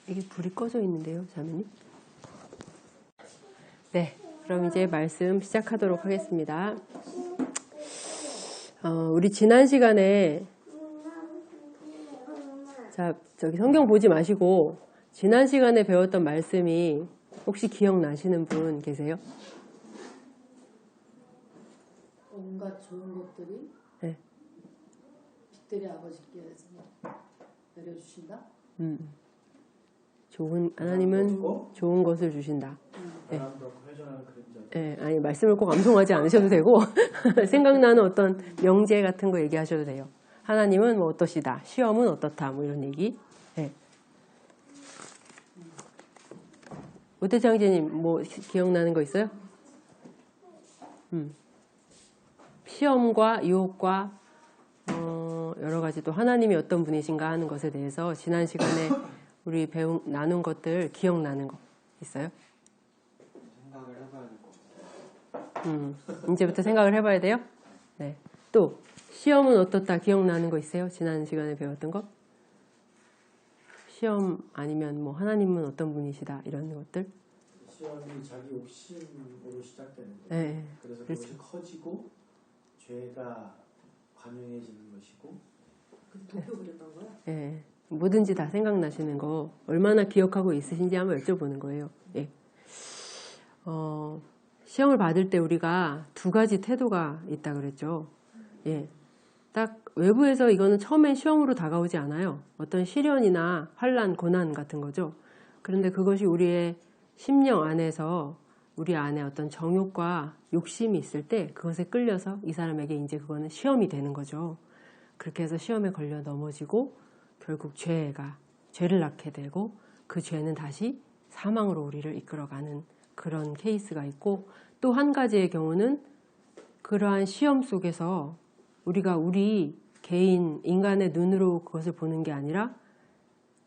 이게 불이 꺼져 있는데요, 자매님? 네, 그럼 이제 말씀 시작하도록 하겠습니다. 우리 지난 시간에 저기 성경 보지 마시고 지난 시간에 배웠던 말씀이 혹시 기억나시는 분 계세요? 온갖 좋은 것들이 네. 빛들이 아버지께서 내려주신다. 하나님은 좋은 것을 주신다. 네. 네, 아니 말씀을 꼭 암송하지 않으셔도 되고 생각나는 어떤 명제 같은 거 얘기하셔도 돼요. 하나님은 뭐 어떠시다, 시험은 어떻다, 뭐 이런 얘기. 네. 오태창재님 뭐 기억나는 거 있어요? 시험과 유혹과 여러 가지 또 하나님이 어떤 분이신가 하는 것에 대해서 지난 시간에 우리 나눈 것들 기억나는 거 있어요? 생각을 해봐야 될 것 같아요. 이제부터 생각을 해봐야 돼요? 네. 또 시험은 어떻다 기억나는 거 있어요? 지난 시간에 배웠던 거? 시험 아니면 뭐 하나님은 어떤 분이시다 이런 것들? 시험이 자기 욕심으로 시작되는 거예요. 네. 그래서 그것이 커지고 죄가 관영해지는 것이고. 도표 그렸던 거야? 네. 뭐든지 다 생각나시는 거 얼마나 기억하고 있으신지 한번 여쭤보는 거예요. 예. 시험을 받을 때 우리가 두 가지 태도가 있다 그랬죠. 예. 딱 외부에서 이거는 처음엔 시험으로 다가오지 않아요. 어떤 시련이나 환난, 고난 같은 거죠. 그런데 그것이 우리의 심령 안에서 우리 안에 어떤 정욕과 욕심이 있을 때 그것에 끌려서 이 사람에게 이제 그거는 시험이 되는 거죠. 그렇게 해서 시험에 걸려 넘어지고 결국 죄를 낳게 되고 그 죄는 다시 사망으로 우리를 이끌어가는 그런 케이스가 있고, 또 한 가지의 경우는 그러한 시험 속에서 우리가 우리 개인 인간의 눈으로 그것을 보는 게 아니라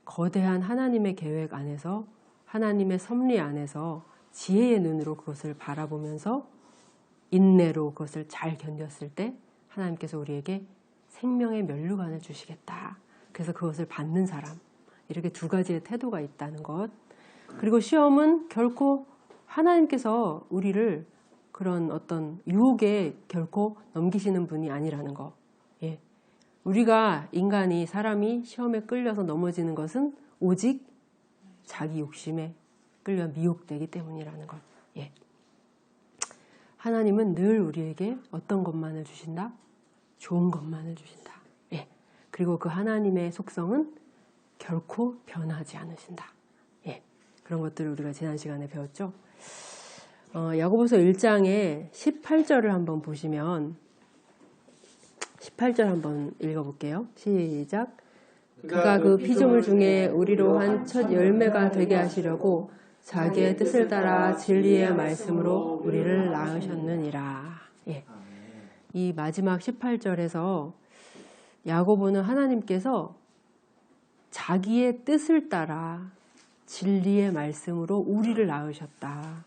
거대한 하나님의 계획 안에서 하나님의 섭리 안에서 지혜의 눈으로 그것을 바라보면서 인내로 그것을 잘 견뎠을 때 하나님께서 우리에게 생명의 면류관을 주시겠다. 그래서 그것을 받는 사람, 이렇게 두 가지의 태도가 있다는 것. 그리고 시험은 결코 하나님께서 우리를 그런 어떤 유혹에 결코 넘기시는 분이 아니라는 거. 예. 우리가 인간이 사람이 시험에 끌려서 넘어지는 것은 오직 자기 욕심에 끌려 미혹되기 때문이라는 것. 예. 하나님은 늘 우리에게 어떤 것만을 주신다? 좋은 것만을 주신다. 예. 그리고 그 하나님의 속성은 결코 변하지 않으신다. 예. 그런 것들을 우리가 지난 시간에 배웠죠. 야고보서 1장의 18절을 한번 보시면 18절 한번 읽어볼게요. 시작. 그가 그 피조물 중에 우리로 한 첫 열매가 되게 하시려고 자기의 뜻을 따라 진리의 말씀으로 우리를 낳으셨느니라. 예. 이 마지막 18절에서 야고보는 하나님께서 자기의 뜻을 따라 진리의 말씀으로 우리를 낳으셨다.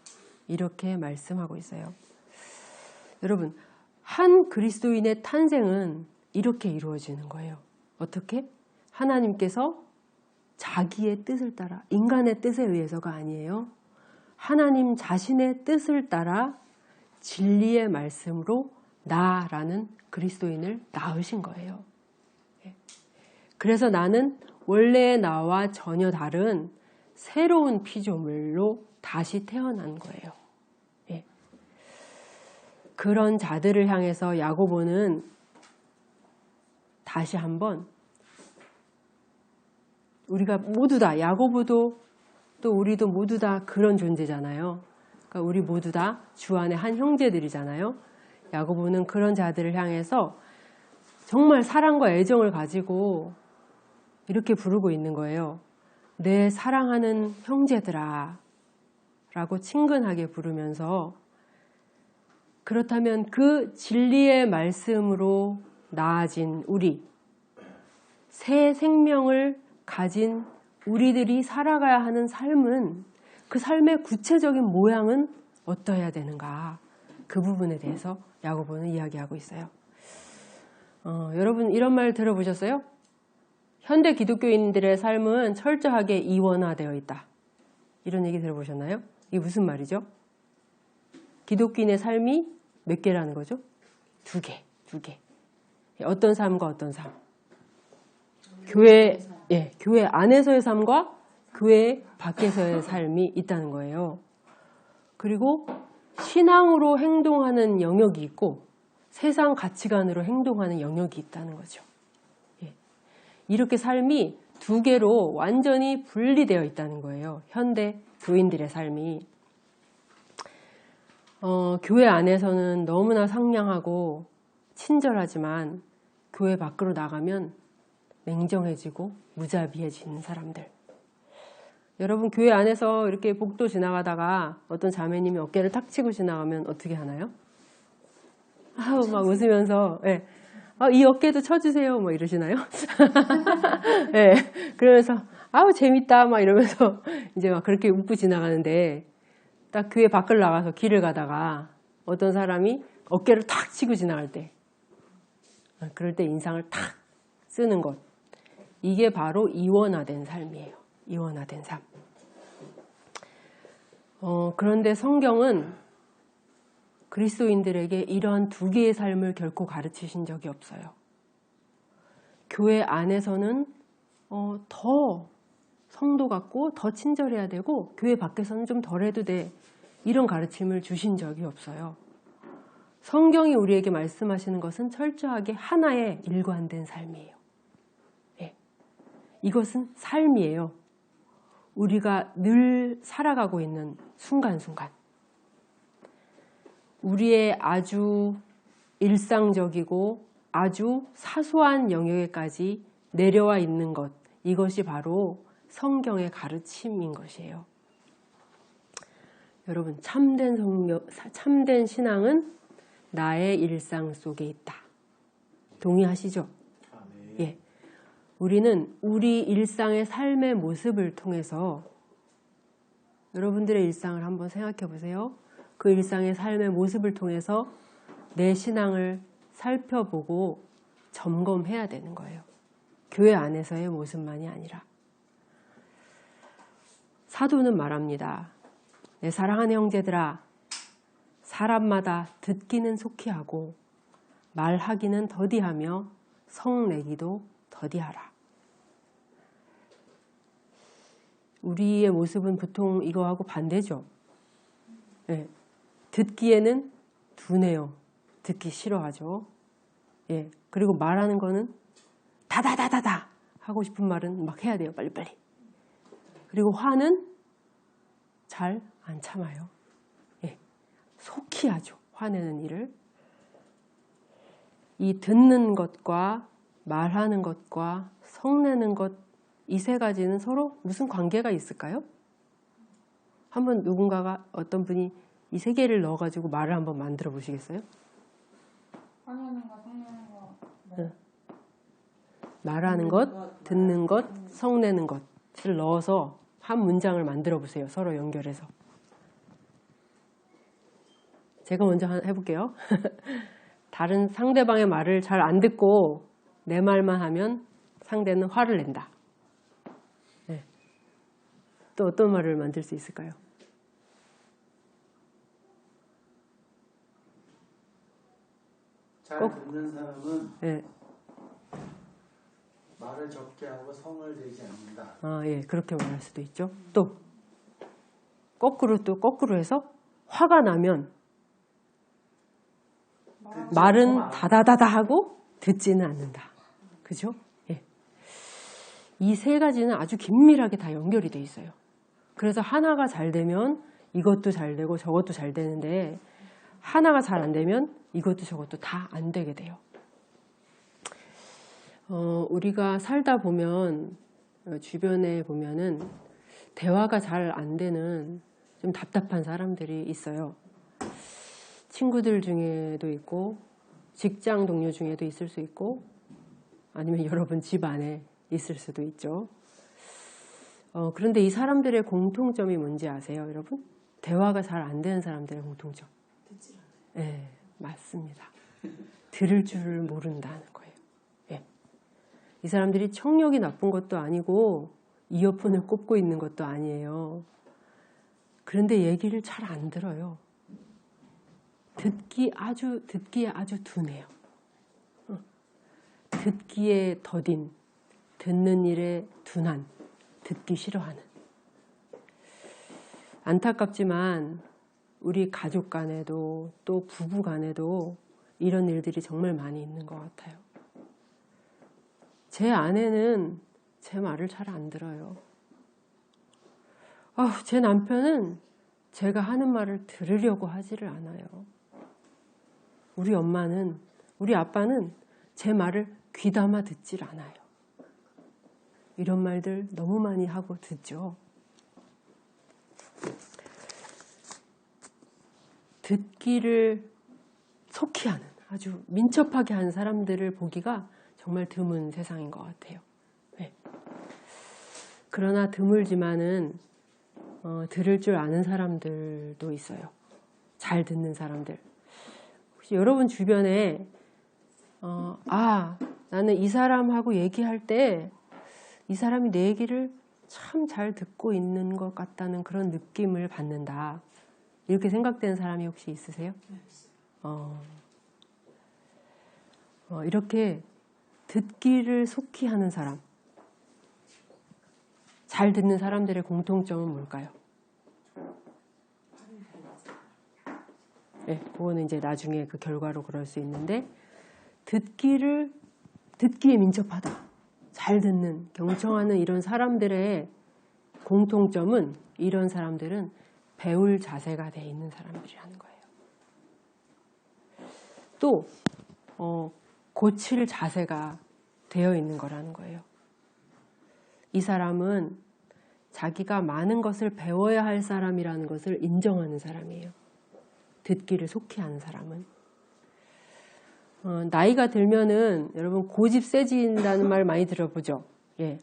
이렇게 말씀하고 있어요. 여러분, 한 그리스도인의 탄생은 이렇게 이루어지는 거예요. 어떻게? 하나님께서 자기의 뜻을 따라, 인간의 뜻에 의해서가 아니에요. 하나님 자신의 뜻을 따라 진리의 말씀으로 나라는 그리스도인을 낳으신 거예요. 그래서 나는 원래의 나와 전혀 다른 새로운 피조물로 다시 태어난 거예요. 예. 그런 자들을 향해서 야고보는 다시 한번 우리가 모두 다, 야고보도 또 우리도 모두 다 그런 존재잖아요. 그러니까 우리 모두 다 주 안에 한 형제들이잖아요. 야고보는 그런 자들을 향해서 정말 사랑과 애정을 가지고 이렇게 부르고 있는 거예요. 내 사랑하는 형제들아 라고 친근하게 부르면서, 그렇다면 그 진리의 말씀으로 나아진 우리, 새 생명을 가진 우리들이 살아가야 하는 삶은, 그 삶의 구체적인 모양은 어떠해야 되는가, 그 부분에 대해서 야고보는 이야기하고 있어요. 여러분 이런 말 들어보셨어요? 현대 기독교인들의 삶은 철저하게 이원화되어 있다. 이런 얘기 들어보셨나요? 이게 무슨 말이죠? 기독교인의 삶이 몇 개라는 거죠? 두 개. 어떤 삶과 어떤 삶? 교회 안에서의 삶과 교회 밖에서의 삶이 있다는 거예요. 그리고 신앙으로 행동하는 영역이 있고 세상 가치관으로 행동하는 영역이 있다는 거죠. 이렇게 삶이 두 개로 완전히 분리되어 있다는 거예요. 현대 교인들의 삶이. 교회 안에서는 너무나 상냥하고 친절하지만 교회 밖으로 나가면 냉정해지고 무자비해지는 사람들. 여러분 교회 안에서 이렇게 복도 지나가다가 어떤 자매님이 어깨를 탁 치고 지나가면 어떻게 하나요? 아우 막 웃으면서 이 어깨도 쳐주세요 뭐 이러시나요? 그러면서 아우 재밌다 막 이러면서 이제 막 그렇게 웃고 지나가는데 딱 교회 밖을 나가서 길을 가다가 어떤 사람이 어깨를 탁 치고 지나갈 때 그럴 때 인상을 탁 쓰는 것, 이게 바로 이원화된 삶이에요. 이원화된 삶. 그런데 성경은 그리스도인들에게 이러한 두 개의 삶을 결코 가르치신 적이 없어요. 교회 안에서는 더 성도 같고 더 친절해야 되고 교회 밖에서는 좀 덜해도 돼. 이런 가르침을 주신 적이 없어요. 성경이 우리에게 말씀하시는 것은 철저하게 하나의 일관된 삶이에요. 이것은 삶이에요. 우리가 늘 살아가고 있는 순간순간. 우리의 아주 일상적이고 아주 사소한 영역에까지 내려와 있는 것, 이것이 바로 성경의 가르침인 것이에요. 여러분, 참된 신앙은 나의 일상 속에 있다. 동의하시죠? 예. 우리는 우리 일상의 삶의 모습을 통해서 여러분들의 일상을 한번 생각해 보세요. 그 일상의 삶의 모습을 통해서 내 신앙을 살펴보고 점검해야 되는 거예요. 교회 안에서의 모습만이 아니라. 사도는 말합니다. 내 사랑하는 형제들아, 사람마다 듣기는 속히 하고 말하기는 더디하며 성내기도 더디하라. 우리의 모습은 보통 이거하고 반대죠. 듣기에는 둔해요. 듣기 싫어하죠. 그리고 말하는 거는 다다다다다 하고 싶은 말은 막 해야 돼요. 빨리빨리. 그리고 화는 잘 안 참아요. 속히 하죠. 화내는 일을. 이 듣는 것과 말하는 것과 성내는 것, 이 세 가지는 서로 무슨 관계가 있을까요? 한번 누군가가 어떤 분이 이 세 개를 넣어가지고 말을 한번 만들어 보시겠어요? 화내는 거, 성내는 거. 말하는 것, 듣는 것, 성내는 것을 넣어서 한 문장을 만들어 보세요. 서로 연결해서. 제가 먼저 해볼게요. 다른 상대방의 말을 잘 안 듣고 내 말만 하면 상대는 화를 낸다. 또 어떤 말을 만들 수 있을까요? 잘 듣는 사람은 말을 적게 하고 성을 내지 않는다. 그렇게 말할 수도 있죠. 또 거꾸로 해서 화가 나면 말은 다다다다 하고 듣지는 않는다. 그죠? 이 세 가지는 아주 긴밀하게 다 연결이 돼 있어요. 그래서 하나가 잘 되면 이것도 잘 되고 저것도 잘 되는데 하나가 잘 안 되면 이것도 저것도 다 안 되게 돼요. 우리가 살다 보면 주변에 보면은 대화가 잘 안 되는 좀 답답한 사람들이 있어요. 친구들 중에도 있고 직장 동료 중에도 있을 수 있고 아니면 여러분 집 안에 있을 수도 있죠. 그런데 이 사람들의 공통점이 뭔지 아세요, 여러분? 대화가 잘 안 되는 사람들의 공통점. 듣질 않아요. 맞습니다. 들을 줄을 모른다는 거예요. 이 사람들이 청력이 나쁜 것도 아니고 이어폰을 꼽고 있는 것도 아니에요. 그런데 얘기를 잘 안 들어요. 듣기에 아주 둔해요. 듣기에 더딘, 듣는 일에 둔한, 듣기 싫어하는. 안타깝지만 우리 가족 간에도 또 부부 간에도 이런 일들이 정말 많이 있는 것 같아요. 제 아내는 제 말을 잘 안 들어요. 제 남편은 제가 하는 말을 들으려고 하지를 않아요. 우리 엄마는, 우리 아빠는 제 말을 귀담아 듣질 않아요. 이런 말들 너무 많이 하고 듣죠. 듣기를 속히 하는, 아주 민첩하게 하는 사람들을 보기가 정말 드문 세상인 것 같아요. 네. 그러나 드물지만은 들을 줄 아는 사람들도 있어요. 잘 듣는 사람들. 혹시 여러분 주변에 나는 이 사람하고 얘기할 때 이 사람이 내 얘기를 참 잘 듣고 있는 것 같다는 그런 느낌을 받는다. 이렇게 생각되는 사람이 혹시 있으세요? 이렇게 듣기를 속히 하는 사람, 잘 듣는 사람들의 공통점은 뭘까요? 네, 그거는 이제 나중에 그 결과로 그럴 수 있는데, 듣기에 민첩하다, 잘 듣는, 경청하는 이런 사람들의 공통점은, 이런 사람들은 배울 자세가 돼 있는 사람들이라는 거예요. 또 고칠 자세가 되어 있는 거라는 거예요. 이 사람은 자기가 많은 것을 배워야 할 사람이라는 것을 인정하는 사람이에요. 듣기를 속히 하는 사람은. 나이가 들면은 여러분 고집 세진다는 말 많이 들어보죠. 예.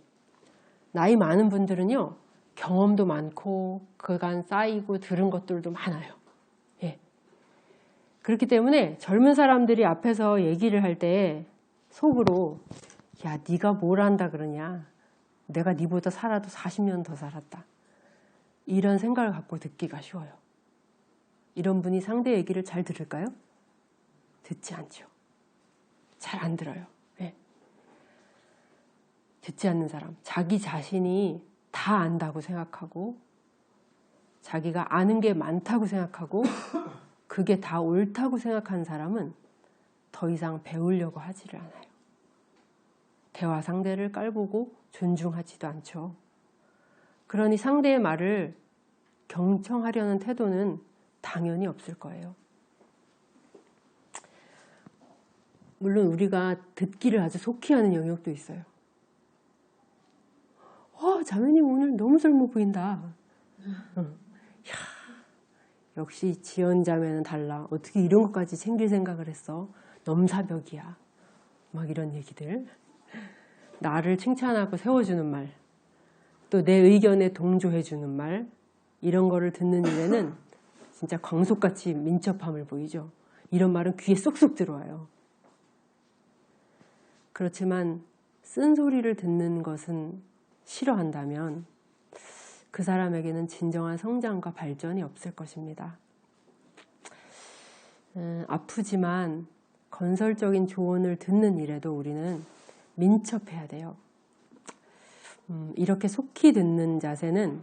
나이 많은 분들은요, 경험도 많고 그간 쌓이고 들은 것들도 많아요. 예. 그렇기 때문에 젊은 사람들이 앞에서 얘기를 할 때 속으로, 야, 네가 뭘 안다 그러냐, 내가 네보다 살아도 40년 더 살았다, 이런 생각을 갖고 듣기가 쉬워요. 이런 분이 상대 얘기를 잘 들을까요? 듣지 않죠. 잘 안 들어요. 네. 듣지 않는 사람, 자기 자신이 다 안다고 생각하고 자기가 아는 게 많다고 생각하고 그게 다 옳다고 생각하는 사람은 더 이상 배우려고 하지를 않아요. 대화 상대를 깔보고 존중하지도 않죠. 그러니 상대의 말을 경청하려는 태도는 당연히 없을 거예요. 물론 우리가 듣기를 아주 속히 하는 영역도 있어요. 자매님 오늘 너무 젊어 보인다. 역시 지연 자매는 달라. 어떻게 이런 것까지 챙길 생각을 했어. 넘사벽이야. 막 이런 얘기들. 나를 칭찬하고 세워주는 말, 또 내 의견에 동조해주는 말, 이런 거를 듣는 일에는 진짜 광속같이 민첩함을 보이죠. 이런 말은 귀에 쏙쏙 들어와요. 그렇지만 쓴소리를 듣는 것은 싫어한다면 그 사람에게는 진정한 성장과 발전이 없을 것입니다. 아프지만 건설적인 조언을 듣는 일에도 우리는 민첩해야 돼요. 이렇게 속히 듣는 자세는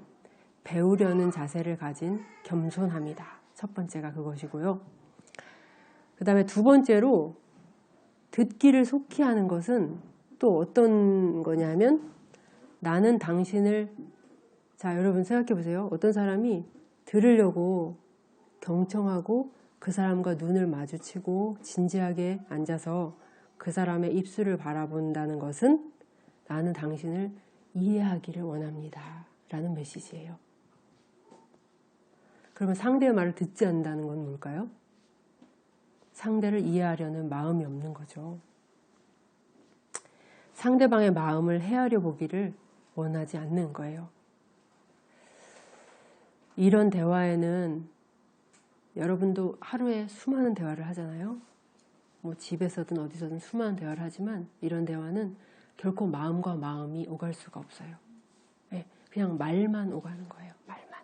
배우려는 자세를 가진 겸손함이다. 첫 번째가 그것이고요. 그 다음에 두 번째로 듣기를 속히 하는 것은 또 어떤 거냐면, 나는 당신을, 자 여러분 생각해 보세요. 어떤 사람이 들으려고 경청하고 그 사람과 눈을 마주치고 진지하게 앉아서 그 사람의 입술을 바라본다는 것은 나는 당신을 이해하기를 원합니다 라는 메시지예요. 그러면 상대의 말을 듣지 않는다는 건 뭘까요? 상대를 이해하려는 마음이 없는 거죠. 상대방의 마음을 헤아려 보기를 원하지 않는 거예요. 이런 대화에는 여러분도 하루에 수많은 대화를 하잖아요. 뭐 집에서든 어디서든 수많은 대화를 하지만 이런 대화는 결코 마음과 마음이 오갈 수가 없어요. 예, 그냥 말만 오가는 거예요. 말만.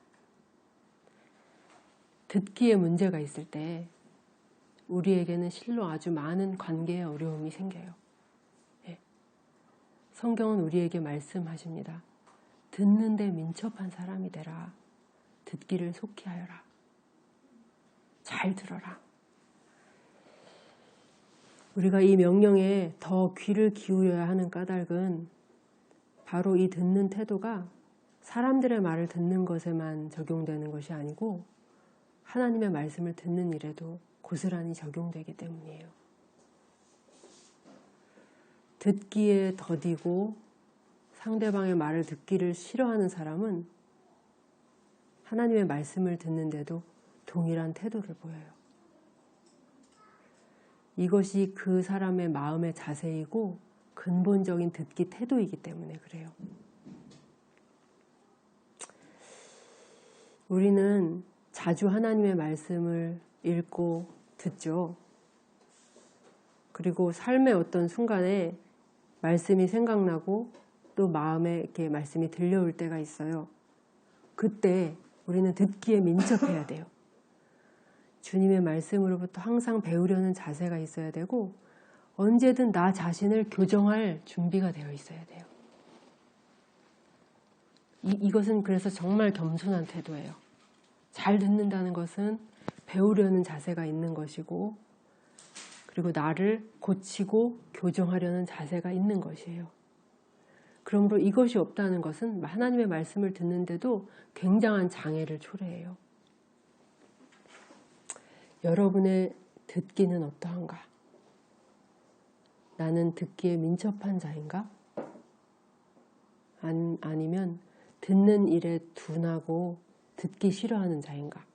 듣기에 문제가 있을 때 우리에게는 실로 아주 많은 관계의 어려움이 생겨요. 예. 성경은 우리에게 말씀하십니다. 듣는데 민첩한 사람이 되라. 듣기를 속히 하여라. 잘 들어라. 우리가 이 명령에 더 귀를 기울여야 하는 까닭은 바로 이 듣는 태도가 사람들의 말을 듣는 것에만 적용되는 것이 아니고 하나님의 말씀을 듣는 일에도 고스란히 적용되기 때문이에요. 듣기에 더디고 상대방의 말을 듣기를 싫어하는 사람은 하나님의 말씀을 듣는데도 동일한 태도를 보여요. 이것이 그 사람의 마음의 자세이고 근본적인 듣기 태도이기 때문에 그래요. 우리는 자주 하나님의 말씀을 읽고 듣죠. 그리고 삶의 어떤 순간에 말씀이 생각나고 또 마음에 이렇게 말씀이 들려올 때가 있어요. 그때 우리는 듣기에 민첩해야 돼요. 주님의 말씀으로부터 항상 배우려는 자세가 있어야 되고 언제든 나 자신을 교정할 준비가 되어 있어야 돼요. 이것은 그래서 정말 겸손한 태도예요. 잘 듣는다는 것은 배우려는 자세가 있는 것이고 그리고 나를 고치고 교정하려는 자세가 있는 것이에요. 그러므로 이것이 없다는 것은 하나님의 말씀을 듣는데도 굉장한 장애를 초래해요. 여러분의 듣기는 어떠한가? 나는 듣기에 민첩한 자인가? 아니면 듣는 일에 둔하고 듣기 싫어하는 자인가?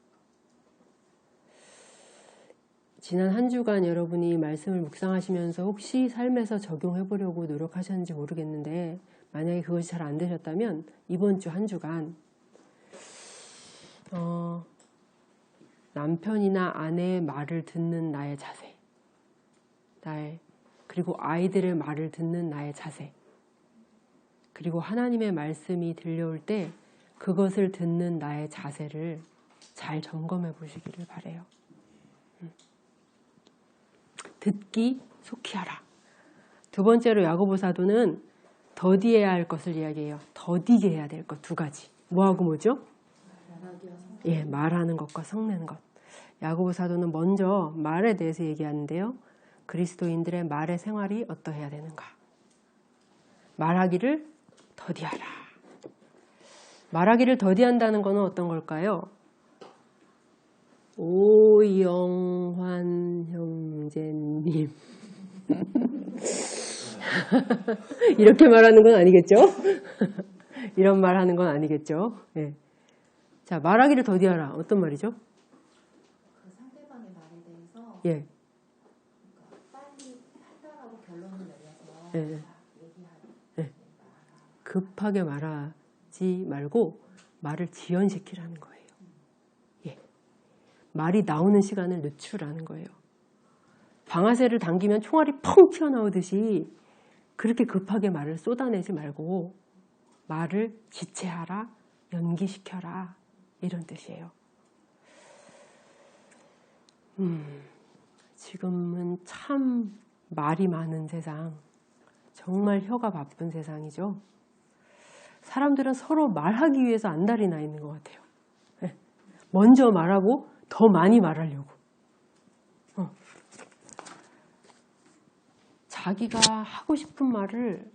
지난 한 주간 여러분이 말씀을 묵상하시면서 혹시 삶에서 적용해 보려고 노력하셨는지 모르겠는데 만약에 그것이 잘 안 되셨다면 이번 주 한 주간 남편이나 아내의 말을 듣는 나의 자세, 그리고 아이들의 말을 듣는 나의 자세, 그리고 하나님의 말씀이 들려올 때 그것을 듣는 나의 자세를 잘 점검해 보시기를 바라요. 듣기 속히 하라. 두 번째로 야고보 사도는 더디해야 할 것을 이야기해요. 더디게 해야 될 것 두 가지. 뭐하고 뭐죠? 예, 말하는 것과 성내는 것. 야고보 사도는 먼저 말에 대해서 얘기하는데요. 그리스도인들의 말의 생활이 어떠해야 되는가? 말하기를 더디하라. 말하기를 더디한다는 것은 어떤 걸까요? 오영환 형제님 이렇게 말하는 건 아니겠죠? 이런 말 하는 건 아니겠죠? 예. 자, 말하기를 더디하라. 어떤 말이죠? 그 상대방의 말에 대해서 예. 그러니까 빨리 판단하고 결론을 내려서 예. 얘기하라. 예. 급하게 말하지 말고 말을 지연시키라는 거예요. 예. 말이 나오는 시간을 늦추라는 거예요. 방아쇠를 당기면 총알이 펑 튀어나오듯이 그렇게 급하게 말을 쏟아내지 말고 말을 지체하라, 연기시켜라 이런 뜻이에요. 지금은 참 말이 많은 세상, 정말 혀가 바쁜 세상이죠. 사람들은 서로 말하기 위해서 안달이 나 있는 것 같아요. 네. 먼저 말하고 더 많이 말하려고. 자기가 하고 싶은 말을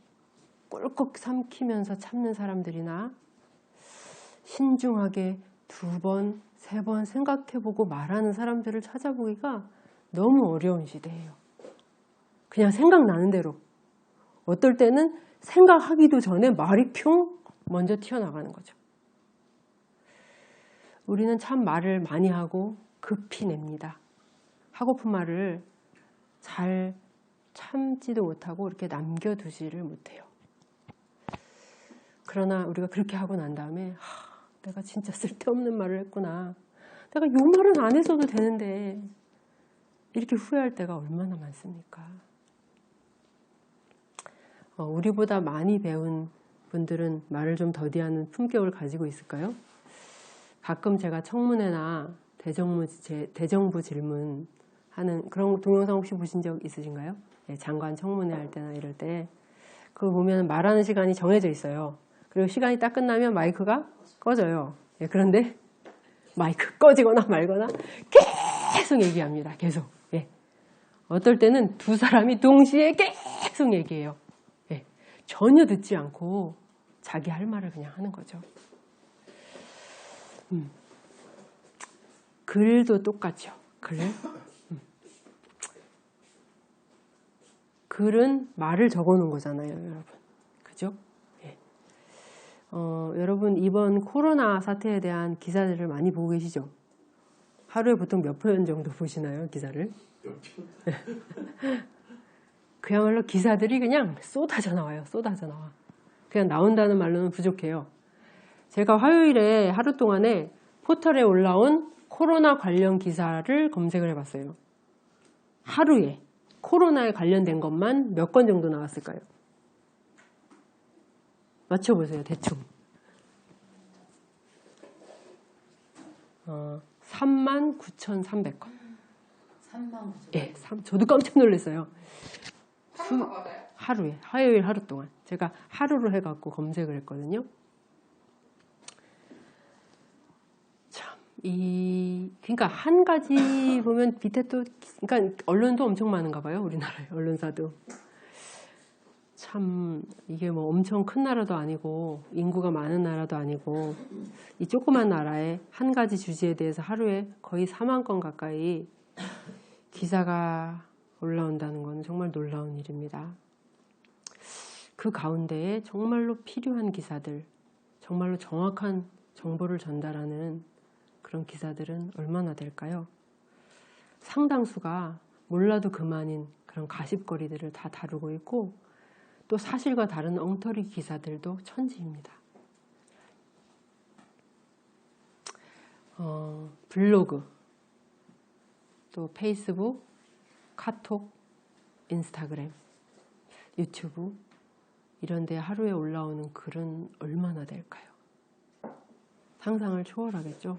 꿀꺽 삼키면서 참는 사람들이나 신중하게 2번, 3번 생각해보고 말하는 사람들을 찾아보기가 너무 어려운 시대예요. 그냥 생각나는 대로. 어떨 때는 생각하기도 전에 말이 뿅 먼저 튀어나가는 거죠. 우리는 참 말을 많이 하고 급히 냅니다. 하고픈 말을 잘 참지도 못하고 이렇게 남겨두지를 못해요. 그러나 우리가 그렇게 하고 난 다음에 내가 진짜 쓸데없는 말을 했구나. 내가 요 말은 안 했어도 되는데 이렇게 후회할 때가 얼마나 많습니까? 우리보다 많이 배운 분들은 말을 좀 더디하는 품격을 가지고 있을까요? 가끔 제가 청문회나 대정부 질문 하는 그런 동영상 혹시 보신 적 있으신가요? 예, 장관 청문회 할 때나 이럴 때 그거 보면 말하는 시간이 정해져 있어요. 그리고 시간이 딱 끝나면 마이크가 꺼져요. 예, 그런데 마이크 꺼지거나 말거나 계속 얘기합니다. 계속. 예. 어떨 때는 두 사람이 동시에 계속 얘기해요. 예. 전혀 듣지 않고 자기 할 말을 그냥 하는 거죠. 글도 똑같죠. 글. 글은 말을 적어놓은 거잖아요, 여러분. 그죠? 예. 여러분 이번 코로나 사태에 대한 기사들을 많이 보고 계시죠? 하루에 보통 몇 편 정도 보시나요, 기사를? 그야말로 기사들이 그냥 쏟아져 나와요, 쏟아져 나와. 그냥 나온다는 말로는 부족해요. 제가 화요일에 하루 동안에 포털에 올라온 코로나 관련 기사를 검색을 해봤어요. 하루에 코로나에 관련된 것만 몇 건 정도 나왔을까요? 맞춰보세요, 대충. 39,300건. 3만 9천. 예, 저도 깜짝 놀랐어요. 하루가 맞아요? 하루에, 화요일 하루 동안. 제가 하루로 해갖고 검색을 했거든요. 참, 그러니까 한 가지 보면 밑에 또, 그러니까 언론도 엄청 많은가 봐요, 우리나라에, 언론사도. 참, 이게 뭐 엄청 큰 나라도 아니고, 인구가 많은 나라도 아니고, 이 조그만 나라에 한 가지 주제에 대해서 하루에 거의 4만 건 가까이 기사가 올라온다는 건 정말 놀라운 일입니다. 그 가운데에 정말로 필요한 기사들, 정말로 정확한 정보를 전달하는 그런 기사들은 얼마나 될까요? 상당수가 몰라도 그만인 그런 가십거리들을 다 다루고 있고 또 사실과 다른 엉터리 기사들도 천지입니다. 블로그, 또 페이스북, 카톡, 인스타그램, 유튜브 이런 데 하루에 올라오는 글은 얼마나 될까요? 상상을 초월하겠죠?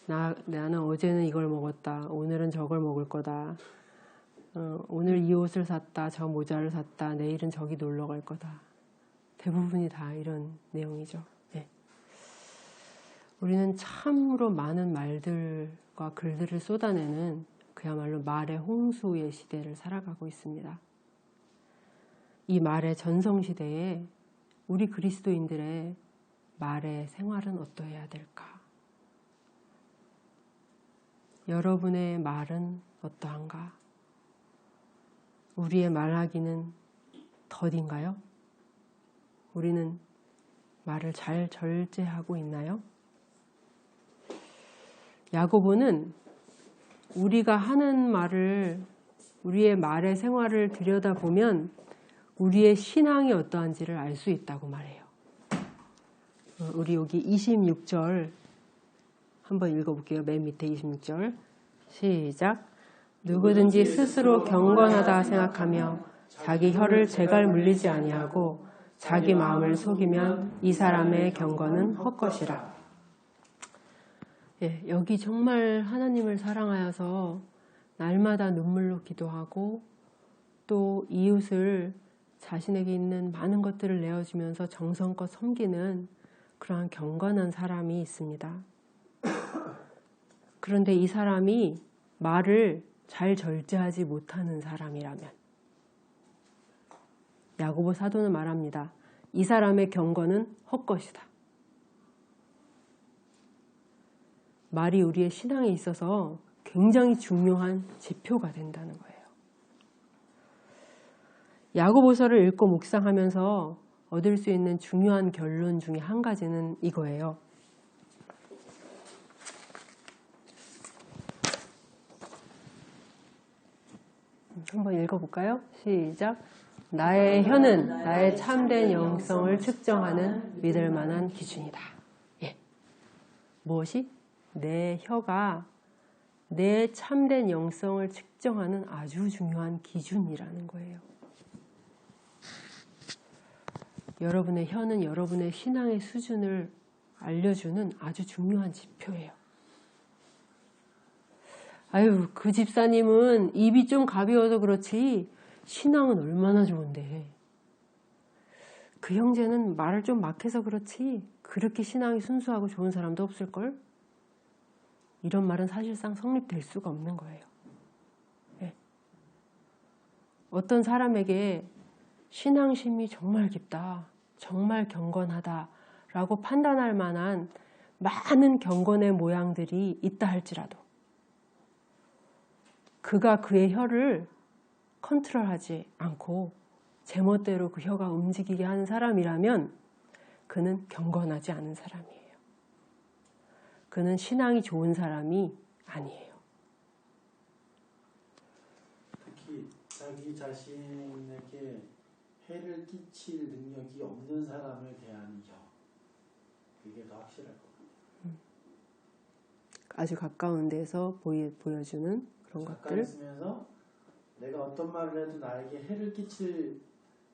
나는 어제는 이걸 먹었다. 오늘은 저걸 먹을 거다. 오늘 이 옷을 샀다. 저 모자를 샀다. 내일은 저기 놀러 갈 거다. 대부분이 다 이런 내용이죠. 네. 우리는 참으로 많은 말들과 글들을 쏟아내는 그야말로 말의 홍수의 시대를 살아가고 있습니다. 이 말의 전성시대에 우리 그리스도인들의 말의 생활은 어떠해야 될까? 여러분의 말은 어떠한가? 우리의 말하기는 더딘가요? 우리는 말을 잘 절제하고 있나요? 야고보는 우리가 하는 말을, 우리의 말의 생활을 들여다보면 우리의 신앙이 어떠한지를 알 수 있다고 말해요. 우리 여기 26절 한번 읽어볼게요. 맨 밑에 26절 시작. 누구든지 스스로 경건하다 생각하며 자기 혀를 제갈 물리지 아니하고 자기 마음을 속이면 이 사람의 경건은 헛것이라. 예, 여기 정말 하나님을 사랑하여서 날마다 눈물로 기도하고 또 이웃을 자신에게 있는 많은 것들을 내어주면서 정성껏 섬기는 그러한 경건한 사람이 있습니다. 그런데 이 사람이 말을 잘 절제하지 못하는 사람이라면 야고보 사도는 말합니다. 이 사람의 경건은 헛것이다. 말이 우리의 신앙에 있어서 굉장히 중요한 지표가 된다는 거예요. 야고보서를 읽고 묵상하면서 얻을 수 있는 중요한 결론 중에 한 가지는 이거예요. 한번 읽어볼까요? 시작. 나의 혀는 나의 참된 영성을 측정하는 믿을 만한 기준이다. 예. 무엇이? 내 혀가 내 참된 영성을 측정하는 아주 중요한 기준이라는 거예요. 여러분의 혀는 여러분의 신앙의 수준을 알려주는 아주 중요한 지표예요. 아유, 그 집사님은 입이 좀 가벼워서 그렇지 신앙은 얼마나 좋은데, 그 형제는 말을 좀 막해서 그렇지 그렇게 신앙이 순수하고 좋은 사람도 없을걸? 이런 말은 사실상 성립될 수가 없는 거예요. 네. 어떤 사람에게 신앙심이 정말 깊다, 정말 경건하다 라고 판단할 만한 많은 경건의 모양들이 있다 할지라도 그가 그의 혀를 컨트롤하지 않고 제멋대로 그 혀가 움직이게 하는 사람이라면 그는 경건하지 않은 사람이에요. 그는 신앙이 좋은 사람이 아니에요. 특히 자기 자신에게 해를 끼칠 능력이 없는 사람을 대하는 혀, 이게 더 확실할 것 같아요. 아주 가까운 데서 보여주는 그런 가까이 것들. 있으면서 내가 어떤 말을 해도 나에게 해를 끼칠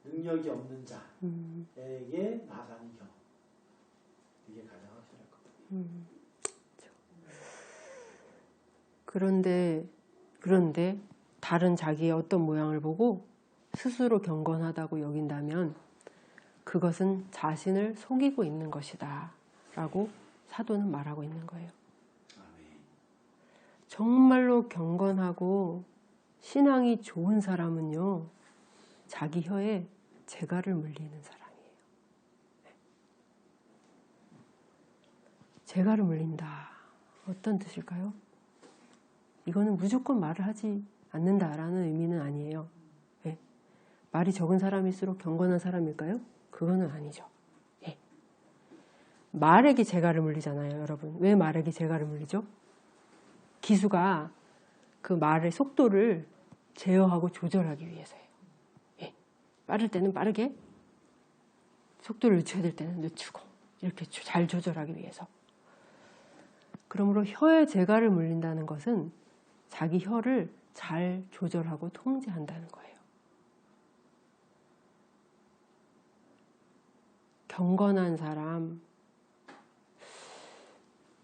능력이 없는 자에게 나가는 혀, 이게 가장 확실할 것 같아요. 그런데 다른 자기의 어떤 모양을 보고 스스로 경건하다고 여긴다면 그것은 자신을 속이고 있는 것이다 라고 사도는 말하고 있는 거예요. 정말로 경건하고 신앙이 좋은 사람은요, 자기 혀에 재갈을 물리는 사람이에요. 재갈을 물린다. 어떤 뜻일까요? 이거는 무조건 말을 하지 않는다라는 의미는 아니에요. 네. 말이 적은 사람일수록 경건한 사람일까요? 그거는 아니죠. 네. 말에게 재갈을 물리잖아요, 여러분. 왜 말에게 재갈을 물리죠? 기수가 그 말의 속도를 제어하고 조절하기 위해서예요. 예. 빠를 때는 빠르게, 속도를 늦춰야 될 때는 늦추고, 이렇게 잘 조절하기 위해서. 그러므로 혀에 재갈을 물린다는 것은 자기 혀를 잘 조절하고 통제한다는 거예요. 경건한 사람,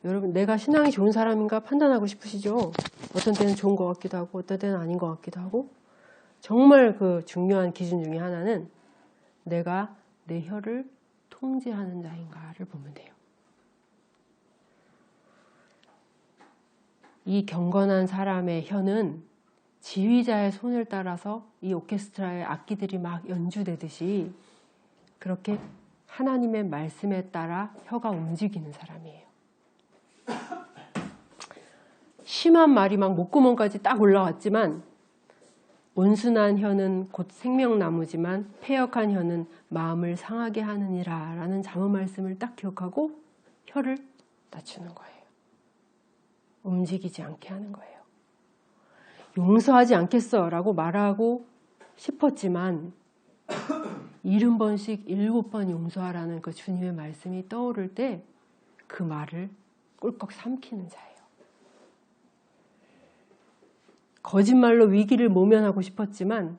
여러분, 내가 신앙이 좋은 사람인가 판단하고 싶으시죠? 어떤 때는 좋은 것 같기도 하고 어떤 때는 아닌 것 같기도 하고, 정말 그 중요한 기준 중에 하나는 내가 내 혀를 통제하는 자인가를 보면 돼요. 이 경건한 사람의 혀는 지휘자의 손을 따라서 이 오케스트라의 악기들이 막 연주되듯이 그렇게 하나님의 말씀에 따라 혀가 움직이는 사람이에요. 심한 말이 막 목구멍까지 딱 올라왔지만 온순한 혀는 곧 생명나무지만 패역한 혀는 마음을 상하게 하느니라 라는 잠언 말씀을 딱 기억하고 혀를 낮추는 거예요. 움직이지 않게 하는 거예요. 용서하지 않겠어 라고 말하고 싶었지만 70번씩 7번 용서하라는 그 주님의 말씀이 떠오를 때 그 말을 꿀꺽 삼키는 자예요. 거짓말로 위기를 모면하고 싶었지만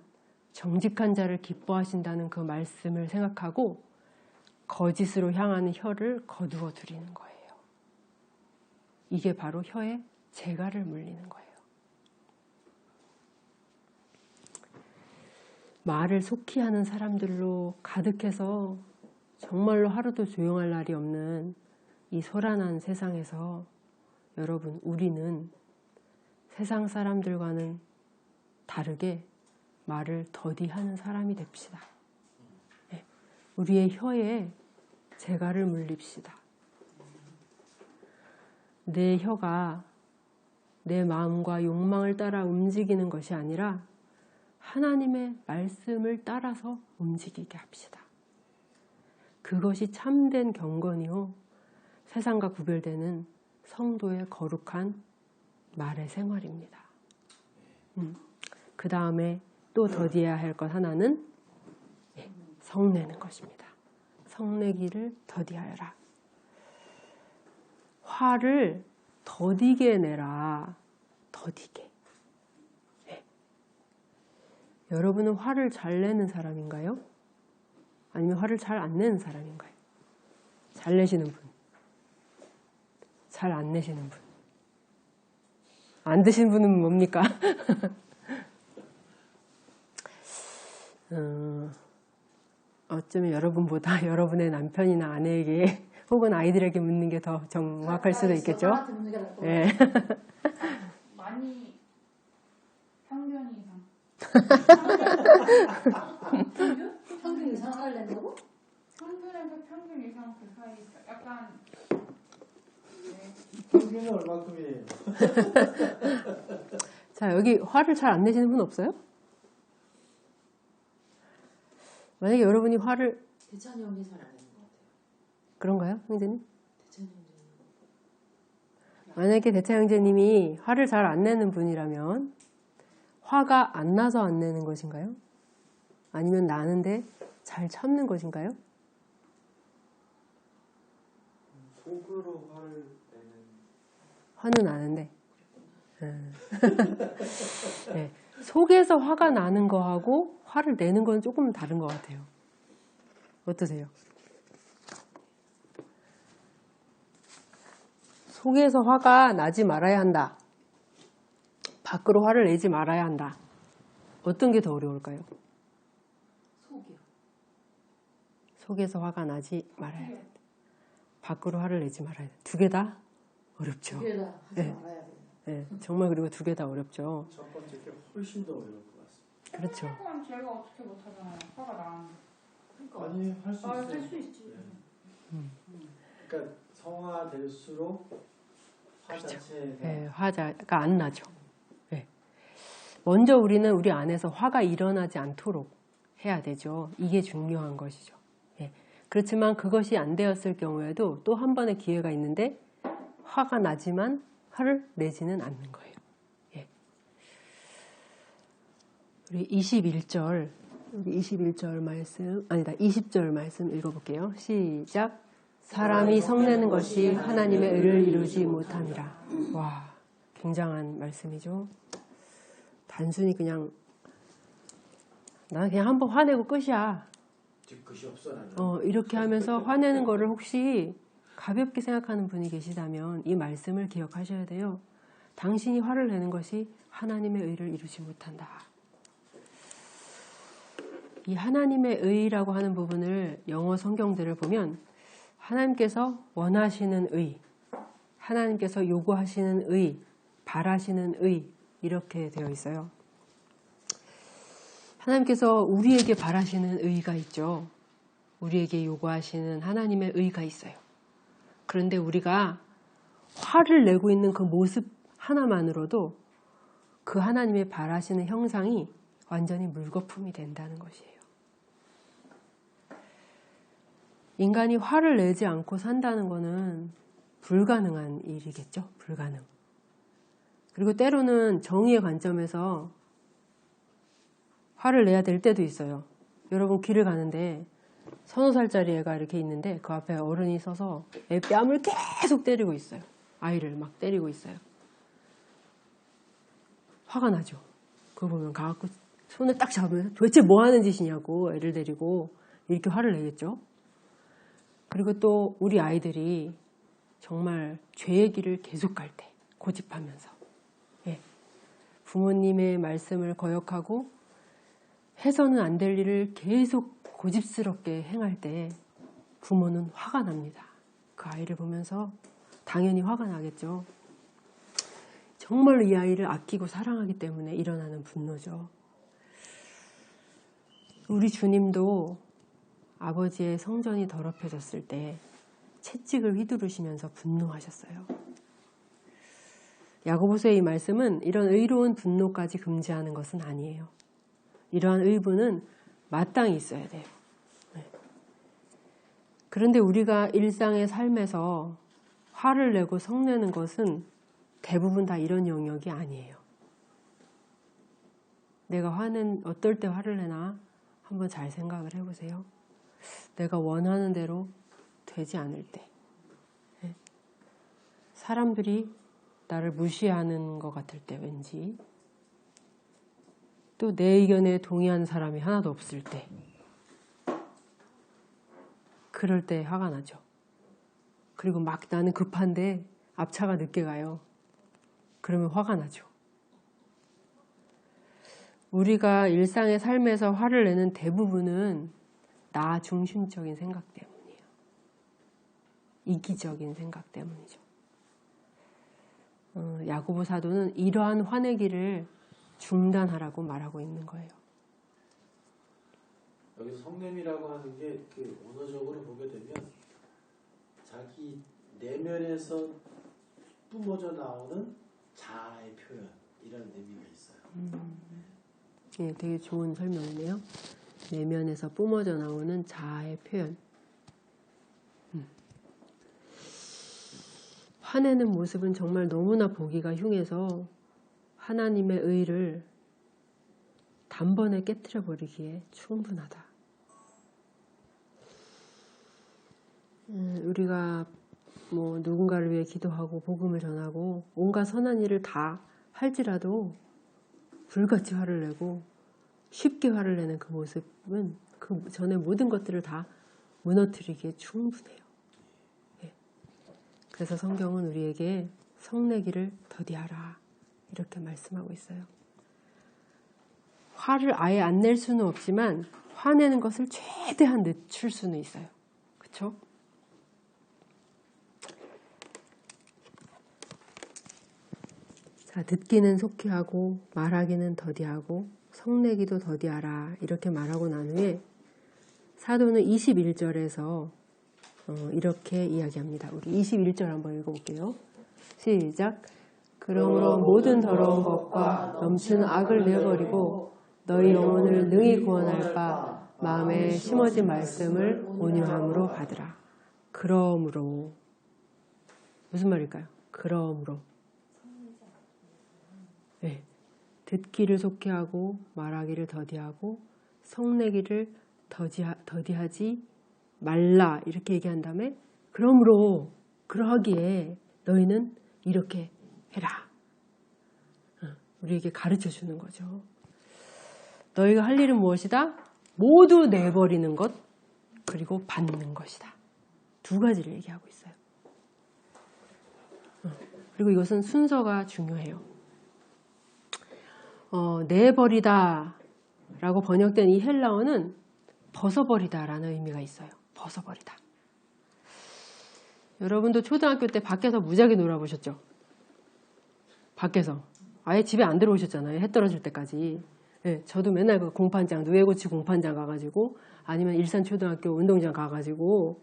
정직한 자를 기뻐하신다는 그 말씀을 생각하고 거짓으로 향하는 혀를 거두어 두리는 거예요. 이게 바로 혀에 재갈을 물리는 거예요. 말을 속히 하는 사람들로 가득해서 정말로 하루도 조용할 날이 없는 이 소란한 세상에서 여러분, 우리는 세상 사람들과는 다르게 말을 더디하는 사람이 됩시다. 네. 우리의 혀에 재갈을 물립시다. 내 혀가 내 마음과 욕망을 따라 움직이는 것이 아니라 하나님의 말씀을 따라서 움직이게 합시다. 그것이 참된 경건이요, 세상과 구별되는 성도의 거룩한 말의 생활입니다. 그 다음에 또 더디해야 할 것 하나는 성내는 것입니다. 성내기를 더디하여라. 화를 더디게 내라. 더디게. 네. 여러분은 화를 잘 내는 사람인가요? 아니면 화를 잘 안 내는 사람인가요? 잘 내시는 분, 잘 안 내시는 분. 안 드신 분은 뭡니까? 어쩌면 여러분보다 여러분의 남편이나 아내에게 혹은 아이들에게 묻는 게 더 정확할 수도 있겠죠? 저한테 묻는 게 나을 것 예. 같아요. 많이 평균 이상. 평균 이상 화를 낸다고? 평균에서 평균 이상 그 사이 약간 평균은 얼마큼이에요? 자, 여기 화를 잘 안 내시는 분 없어요? 만약에 여러분이 화를 대찬이 형이 잘 안 내는 것 같아요. 그런가요, 형제님? 대찬이 형이. 만약에 대차 형제님이 화를 잘 안 내는 분이라면 화가 안 나서 안 내는 것인가요? 아니면 나는데 잘 참는 것인가요? 속으로 화를 내는 화는 나는데 네. 속에서 화가 나는 거하고 화를 내는 건 조금 다른 것 같아요. 어떠세요? 속에서 화가 나지 말아야 한다. 밖으로 화를 내지 말아야 한다. 어떤 게 더 어려울까요? 속이요. 속에서 화가 나지 말아야 된다. 밖으로 화를 내지 말아야 된다. 두 개 다 어렵죠. 두 개 다 하지 네. 말아야 돼요. 네, 정말 그리고 두 개 다 어렵죠. 첫 번째 게 훨씬 더 어려울 것 같습니다. 그렇죠. 그건 제가 어떻게 못하잖아요. 화가 나는데. 그러니까 아니 할 수 있어요. 할 수 있지. 그러니까 성화될수록 화 자체가 네, 화가 안 나죠. 네. 먼저 우리는 우리 안에서 화가 일어나지 않도록 해야 되죠. 이게 중요한 것이죠. 네. 그렇지만 그것이 안 되었을 경우에도 또 한 번의 기회가 있는데 화가 나지만 화를 내지는 않는 거예요. 예. 우리 21절 말씀, 아니다, 20절 말씀 읽어볼게요. 시작. 사람이 성내는 것이 하나님의 의를 이루지 못함이라. 와, 굉장한 말씀이죠. 단순히 그냥 나는 그냥 한번 화내고 끝이야. 뒤끝이 없어 나는. 이렇게 하면서 화내는 거를 혹시 가볍게 생각하는 분이 계시다면 이 말씀을 기억하셔야 돼요. 당신이 화를 내는 것이 하나님의 의를 이루지 못한다. 이 하나님의 의라고 하는 부분을 영어 성경들을 보면 하나님께서 원하시는 의, 하나님께서 요구하시는 의, 바라시는 의 이렇게 되어 있어요. 하나님께서 우리에게 바라시는 의가 있죠. 우리에게 요구하시는 하나님의 의가 있어요. 그런데 우리가 화를 내고 있는 그 모습 하나만으로도 그 하나님의 바라시는 형상이 완전히 물거품이 된다는 것이에요. 인간이 화를 내지 않고 산다는 것은 불가능한 일이겠죠. 불가능. 그리고 때로는 정의의 관점에서 화를 내야 될 때도 있어요. 여러분 길을 가는데 3-4살짜리 애가 이렇게 있는데 그 앞에 어른이 서서 애 뺨을 계속 때리고 있어요. 아이를 막 때리고 있어요. 화가 나죠. 그거 보면 가갖고 손을 딱 잡으면서 도대체 뭐 하는 짓이냐고 애를 데리고 이렇게 화를 내겠죠. 그리고 또 우리 아이들이 정말 죄의 길을 계속 갈 때 고집하면서 부모님의 말씀을 거역하고 해서는 안 될 일을 계속 고집스럽게 행할 때 부모는 화가 납니다. 그 아이를 보면서 당연히 화가 나겠죠. 정말로 이 아이를 아끼고 사랑하기 때문에 일어나는 분노죠. 우리 주님도 아버지의 성전이 더럽혀졌을 때 채찍을 휘두르시면서 분노하셨어요. 야고보서의 이 말씀은 이런 의로운 분노까지 금지하는 것은 아니에요. 이러한 의분은 마땅히 있어야 돼요. 그런데 우리가 일상의 삶에서 화를 내고 성내는 것은 대부분 다 이런 영역이 아니에요. 내가 어떨 때 화를 내나 한번 잘 생각을 해보세요. 내가 원하는 대로 되지 않을 때, 사람들이 나를 무시하는 것 같을 때 왠지, 또 내 의견에 동의하는 사람이 하나도 없을 때, 그럴 때 화가 나죠. 그리고 막 나는 급한데 앞차가 늦게 가요. 그러면 화가 나죠. 우리가 일상의 삶에서 화를 내는 대부분은 나 중심적인 생각 때문이에요. 이기적인 생각 때문이죠. 야고보 사도는 이러한 화내기를 중단하라고 말하고 있는 거예요. 여기서 성냄이라고 하는 게 그 언어적으로 보게 되면 자기 내면에서 뿜어져 나오는 자아의 표현 이런 의미가 있어요. 예, 되게 좋은 설명이네요. 내면에서 뿜어져 나오는 자아의 표현. 화내는 모습은 정말 너무나 보기가 흉해서 하나님의 의를 단번에 깨트려 버리기에 충분하다. 우리가 뭐 누군가를 위해 기도하고 복음을 전하고 온갖 선한 일을 다 할지라도 불같이 화를 내고 쉽게 화를 내는 그 모습은 그 전에 모든 것들을 다 무너뜨리기에 충분해요. 예. 그래서 성경은 우리에게 성내기를 더디하라 이렇게 말씀하고 있어요. 화를 아예 안 낼 수는 없지만 화내는 것을 최대한 늦출 수는 있어요. 그렇죠? 자, 듣기는 속히 하고 말하기는 더디하고 성내기도 더디하라 이렇게 말하고 난 후에 사도는 21절에서 이렇게 이야기합니다. 우리 21절 한번 읽어볼게요. 시작. 그러므로 모든 더러운 것과 넘치는 악을 내어버리고 너희 영혼을 능히 구원할 바 마음에 심어진 말씀을 온유함으로 받으라. 그러므로 무슨 말일까요? 그러므로 네. 듣기를 속히 하고 말하기를 더디하고 성내기를 더디하지 말라 이렇게 얘기한 다음에 그러므로 그러하기에 너희는 이렇게 해라. 우리에게 가르쳐 주는 거죠. 너희가 할 일은 무엇이다? 모두 내버리는 것 그리고 받는 것이다. 두 가지를 얘기하고 있어요. 그리고 이것은 순서가 중요해요. 내버리다 라고 번역된 이 헬라어는 벗어버리다 라는 의미가 있어요. 벗어버리다. 여러분도 초등학교 때 밖에서 무지하게 놀아보셨죠? 밖에서. 아예 집에 안 들어오셨잖아요. 해 떨어질 때까지. 네, 저도 맨날 그 공판장, 누에고치 공판장 가가지고 아니면 일산초등학교 운동장 가가지고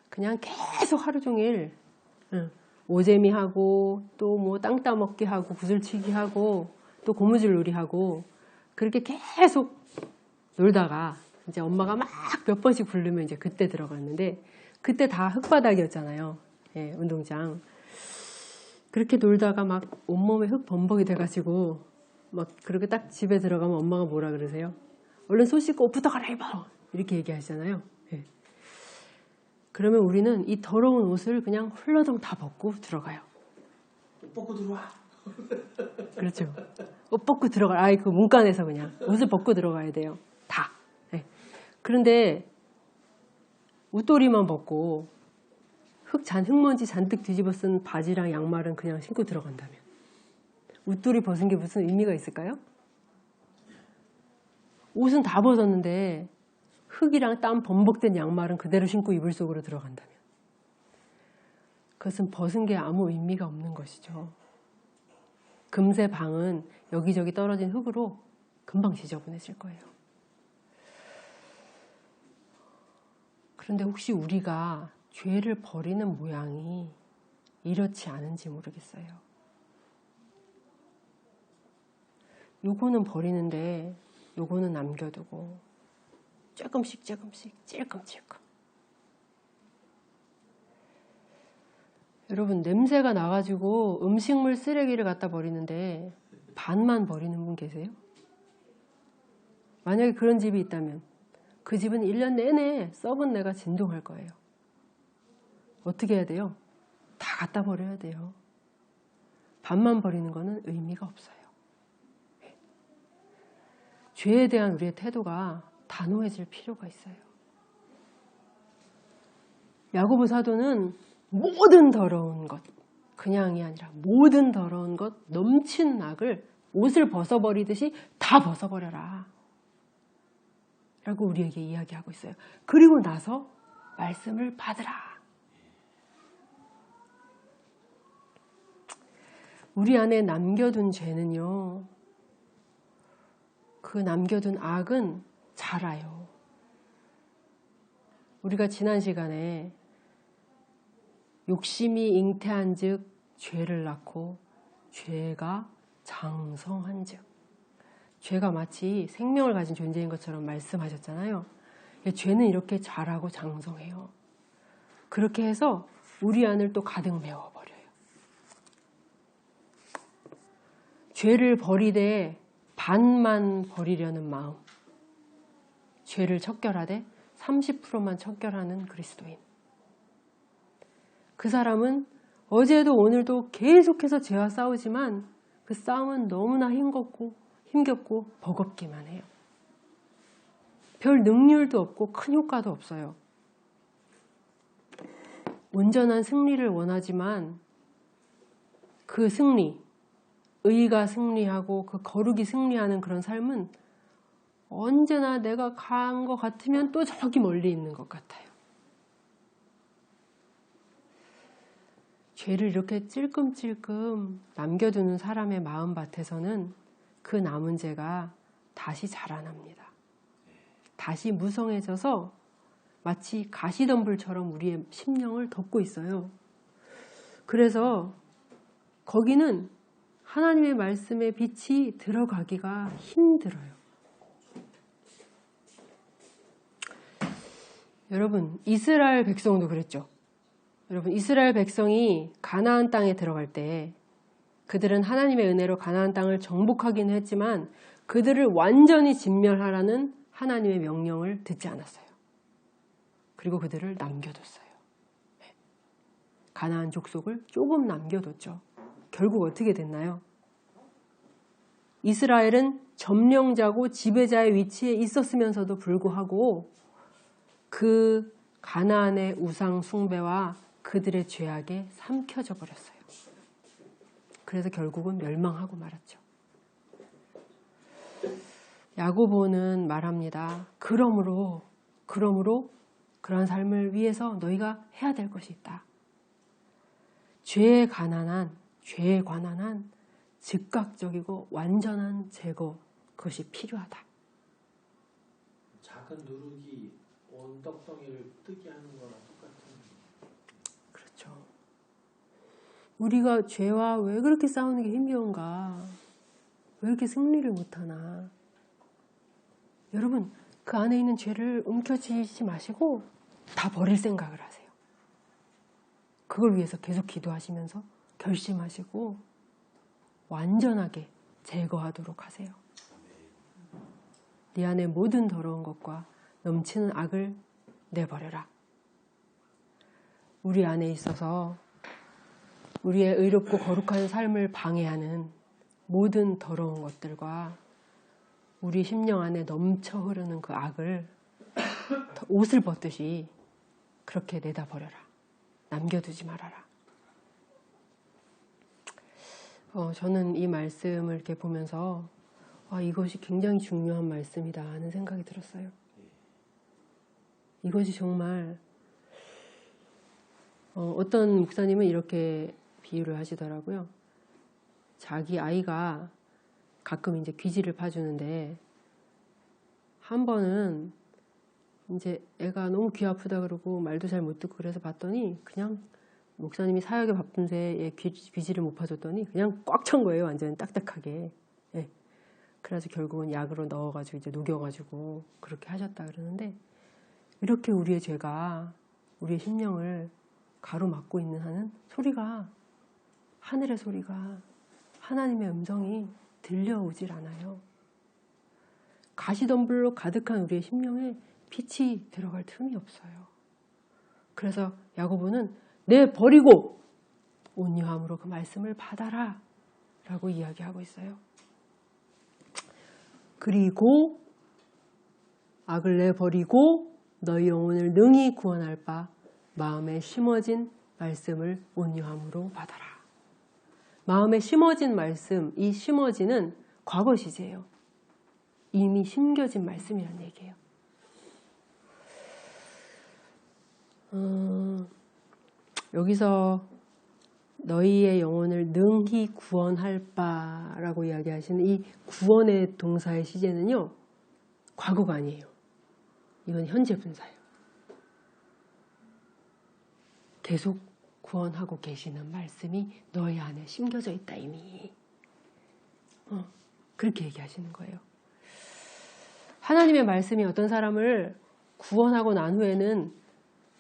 그냥 계속 하루 종일 오재미 하고 또 뭐 땅 따먹기 하고 구슬치기 하고 또 고무줄 놀이 하고 그렇게 계속 놀다가 이제 엄마가 막 몇 번씩 부르면 이제 그때 들어갔는데 그때 다 흙바닥이었잖아요. 예, 운동장. 그렇게 놀다가 막 온몸에 흙 범벅이 돼가지고 막 그렇게 딱 집에 들어가면 엄마가 뭐라 그러세요? 얼른 손 씻고 옷부터 갈아입어! 이렇게 얘기하시잖아요. 예. 그러면 우리는 이 더러운 옷을 그냥 훌러덩 다 벗고 들어가요. 옷 벗고 들어와. 그렇죠. 옷 벗고 들어가. 아이 그 문간에서 그냥 옷을 벗고 들어가야 돼요. 다. 네. 그런데 웃도리만 벗고 흙먼지 잔뜩 뒤집어 쓴 바지랑 양말은 그냥 신고 들어간다면 웃도리 벗은 게 무슨 의미가 있을까요? 옷은 다 벗었는데 흙이랑 땀 범벅된 양말은 그대로 신고 이불 속으로 들어간다면 그것은 벗은 게 아무 의미가 없는 것이죠. 금세 방은 여기저기 떨어진 흙으로 금방 지저분해질 거예요. 그런데 혹시 우리가 죄를 버리는 모양이 이렇지 않은지 모르겠어요. 요거는 버리는데 요거는 남겨두고 조금씩 찔끔찔끔. 여러분 냄새가 나가지고 음식물 쓰레기를 갖다 버리는데 반만 버리는 분 계세요? 만약에 그런 집이 있다면 그 집은 1년 내내 썩은 내가 진동할 거예요. 어떻게 해야 돼요? 다 갖다 버려야 돼요. 반만 버리는 거는 의미가 없어요. 죄에 대한 우리의 태도가 단호해질 필요가 있어요. 야고보 사도는 모든 더러운 것, 그냥이 아니라 모든 더러운 것, 넘치는 악을 옷을 벗어버리듯이 다 벗어버려라 라고 우리에게 이야기하고 있어요. 그리고 나서 말씀을 받으라. 우리 안에 남겨둔 죄는요, 그 남겨둔 악은 자라요. 우리가 지난 시간에 욕심이 잉태한 즉 죄를 낳고 죄가 장성한 즉, 죄가 마치 생명을 가진 존재인 것처럼 말씀하셨잖아요. 죄는 이렇게 자라고 장성해요. 그렇게 해서 우리 안을 또 가득 메워버려요. 죄를 버리되 반만 버리려는 마음, 죄를 척결하되 30%만 척결하는 그리스도인. 그 사람은 어제도 오늘도 계속해서 죄와 싸우지만 그 싸움은 너무나 힘겹고 버겁기만 해요. 별 능률도 없고 큰 효과도 없어요. 온전한 승리를 원하지만 그 승리, 의가 승리하고 그 거룩이 승리하는 그런 삶은 언제나 내가 간 것 같으면 또 저기 멀리 있는 것 같아요. 죄를 이렇게 찔끔찔끔 남겨두는 사람의 마음밭에서는 그 남은 죄가 다시 자라납니다. 다시 무성해져서 마치 가시덤불처럼 우리의 심령을 덮고 있어요. 그래서 거기는 하나님의 말씀의 빛이 들어가기가 힘들어요. 여러분, 이스라엘 백성도 그랬죠. 여러분, 이스라엘 백성이 가나안 땅에 들어갈 때 그들은 하나님의 은혜로 가나안 땅을 정복하기는 했지만 그들을 완전히 진멸하라는 하나님의 명령을 듣지 않았어요. 그리고 그들을 남겨뒀어요. 가나안 족속을 조금 남겨뒀죠. 결국 어떻게 됐나요? 이스라엘은 점령자고 지배자의 위치에 있었으면서도 불구하고 그 가나안의 우상 숭배와 그들의 죄악에 삼켜져 버렸어요. 그래서 결국은 멸망하고 말았죠. 야고보는 말합니다. 그러므로 그러한 삶을 위해서 너희가 해야 될 것이 있다. 죄에 관한 한 즉각적이고 완전한 제거, 그것이 필요하다. 작은 누룩이 온 떡덩이를 뜨게 하는 거랑 똑같은. 그렇죠. 우리가 죄와 왜 그렇게 싸우는 게 힘겨운가? 왜 이렇게 승리를 못하나? 여러분, 그 안에 있는 죄를 움켜쥐지 마시고 다 버릴 생각을 하세요. 그걸 위해서 계속 기도하시면서 결심하시고 완전하게 제거하도록 하세요. 네 안에 모든 더러운 것과 넘치는 악을 내버려라. 우리 안에 있어서 우리의 의롭고 거룩한 삶을 방해하는 모든 더러운 것들과 우리 심령 안에 넘쳐 흐르는 그 악을 옷을 벗듯이 그렇게 내다버려라. 남겨두지 말아라. 저는 이 말씀을 이렇게 보면서 이것이 굉장히 중요한 말씀이다 하는 생각이 들었어요. 이것이 정말 어떤 목사님은 이렇게 비유를 하시더라고요. 자기 아이가 가끔 이제 귀지를 파주는데 한 번은 이제 애가 너무 귀 아프다 그러고 말도 잘 못 듣고 그래서 봤더니 그냥 목사님이 사역에 바쁜 새에 귀지를 못 파줬더니 그냥 꽉 찬 거예요. 완전 딱딱하게. 예. 그래서 결국은 약으로 넣어가지고 이제 녹여가지고 그렇게 하셨다 그러는데 이렇게 우리의 죄가 우리의 심령을 가로막고 있는 한은 소리가 하늘의 소리가 하나님의 음성이 들려오질 않아요. 가시덤불로 가득한 우리의 심령에 빛이 들어갈 틈이 없어요. 그래서 야고보는 내버리고 온유함으로 그 말씀을 받아라 라고 이야기하고 있어요. 그리고 악을 내버리고 너희 영혼을 능히 구원할 바 마음에 심어진 말씀을 온유함으로 받아라. 마음에 심어진 말씀, 이 심어진은 과거 시제예요. 이미 심겨진 말씀이란 얘기예요. 여기서 너희의 영혼을 능히 구원할 바라고 이야기하시는 이 구원의 동사의 시제는요, 과거가 아니에요. 이건 현재 분사예요. 계속 구원하고 계시는 말씀이 너희 안에 심겨져 있다 이미. 그렇게 얘기하시는 거예요. 하나님의 말씀이 어떤 사람을 구원하고 난 후에는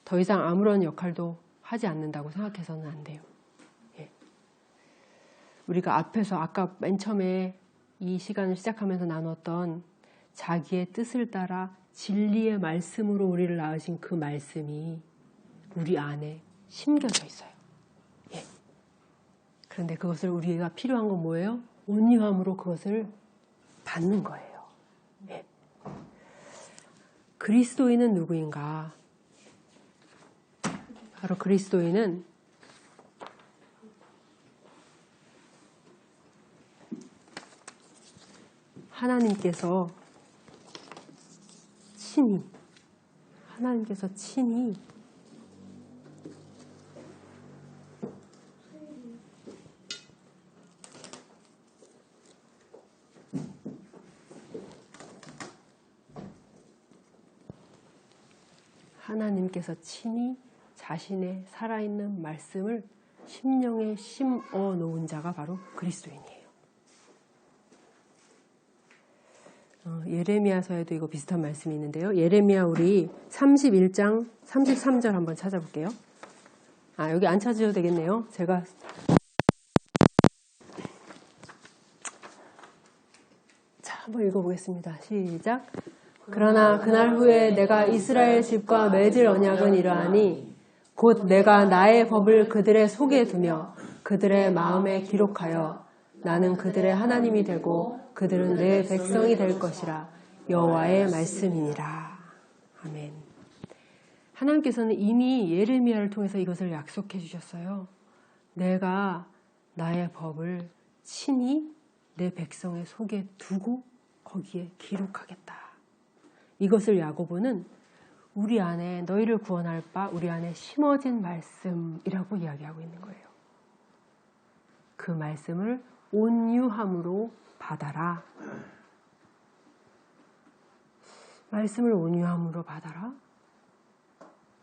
더 이상 아무런 역할도 하지 않는다고 생각해서는 안 돼요. 예. 우리가 앞에서 아까 맨 처음에 이 시간을 시작하면서 나눴던 자기의 뜻을 따라 진리의 말씀으로 우리를 낳으신 그 말씀이 우리 안에 심겨져 있어요. 예. 그런데 그것을 우리가 필요한 건 뭐예요? 온유함으로 그것을 받는 거예요. 예. 그리스도인은 누구인가? 바로 그리스도인은 하나님께서 친히 자신의 살아있는 말씀을 심령에 심어 놓은 자가 바로 그리스도인이에요. 예레미야서에도 이거 비슷한 말씀이 있는데요. 예레미야 우리 31장 33절 한번 찾아볼게요. 여기 안 찾으셔도 되겠네요. 제가 한번 읽어보겠습니다. 시작. 그러나 그날 후에 내가 이스라엘 집과 맺을 언약은 이러하니 곧 내가 나의 법을 그들의 속에 두며 그들의 마음에 기록하여 나는 그들의 하나님이 되고 그들은 내 백성이 될 것이라. 여호와의 말씀이니라. 아멘. 하나님께서는 이미 예레미야를 통해서 이것을 약속해 주셨어요. 내가 나의 법을 친히 내 백성의 속에 두고 거기에 기록하겠다. 이것을 야고보는 우리 안에 너희를 구원할 바 우리 안에 심어진 말씀이라고 이야기하고 있는 거예요. 그 말씀을 온유함으로 받아라. 말씀을 온유함으로 받아라.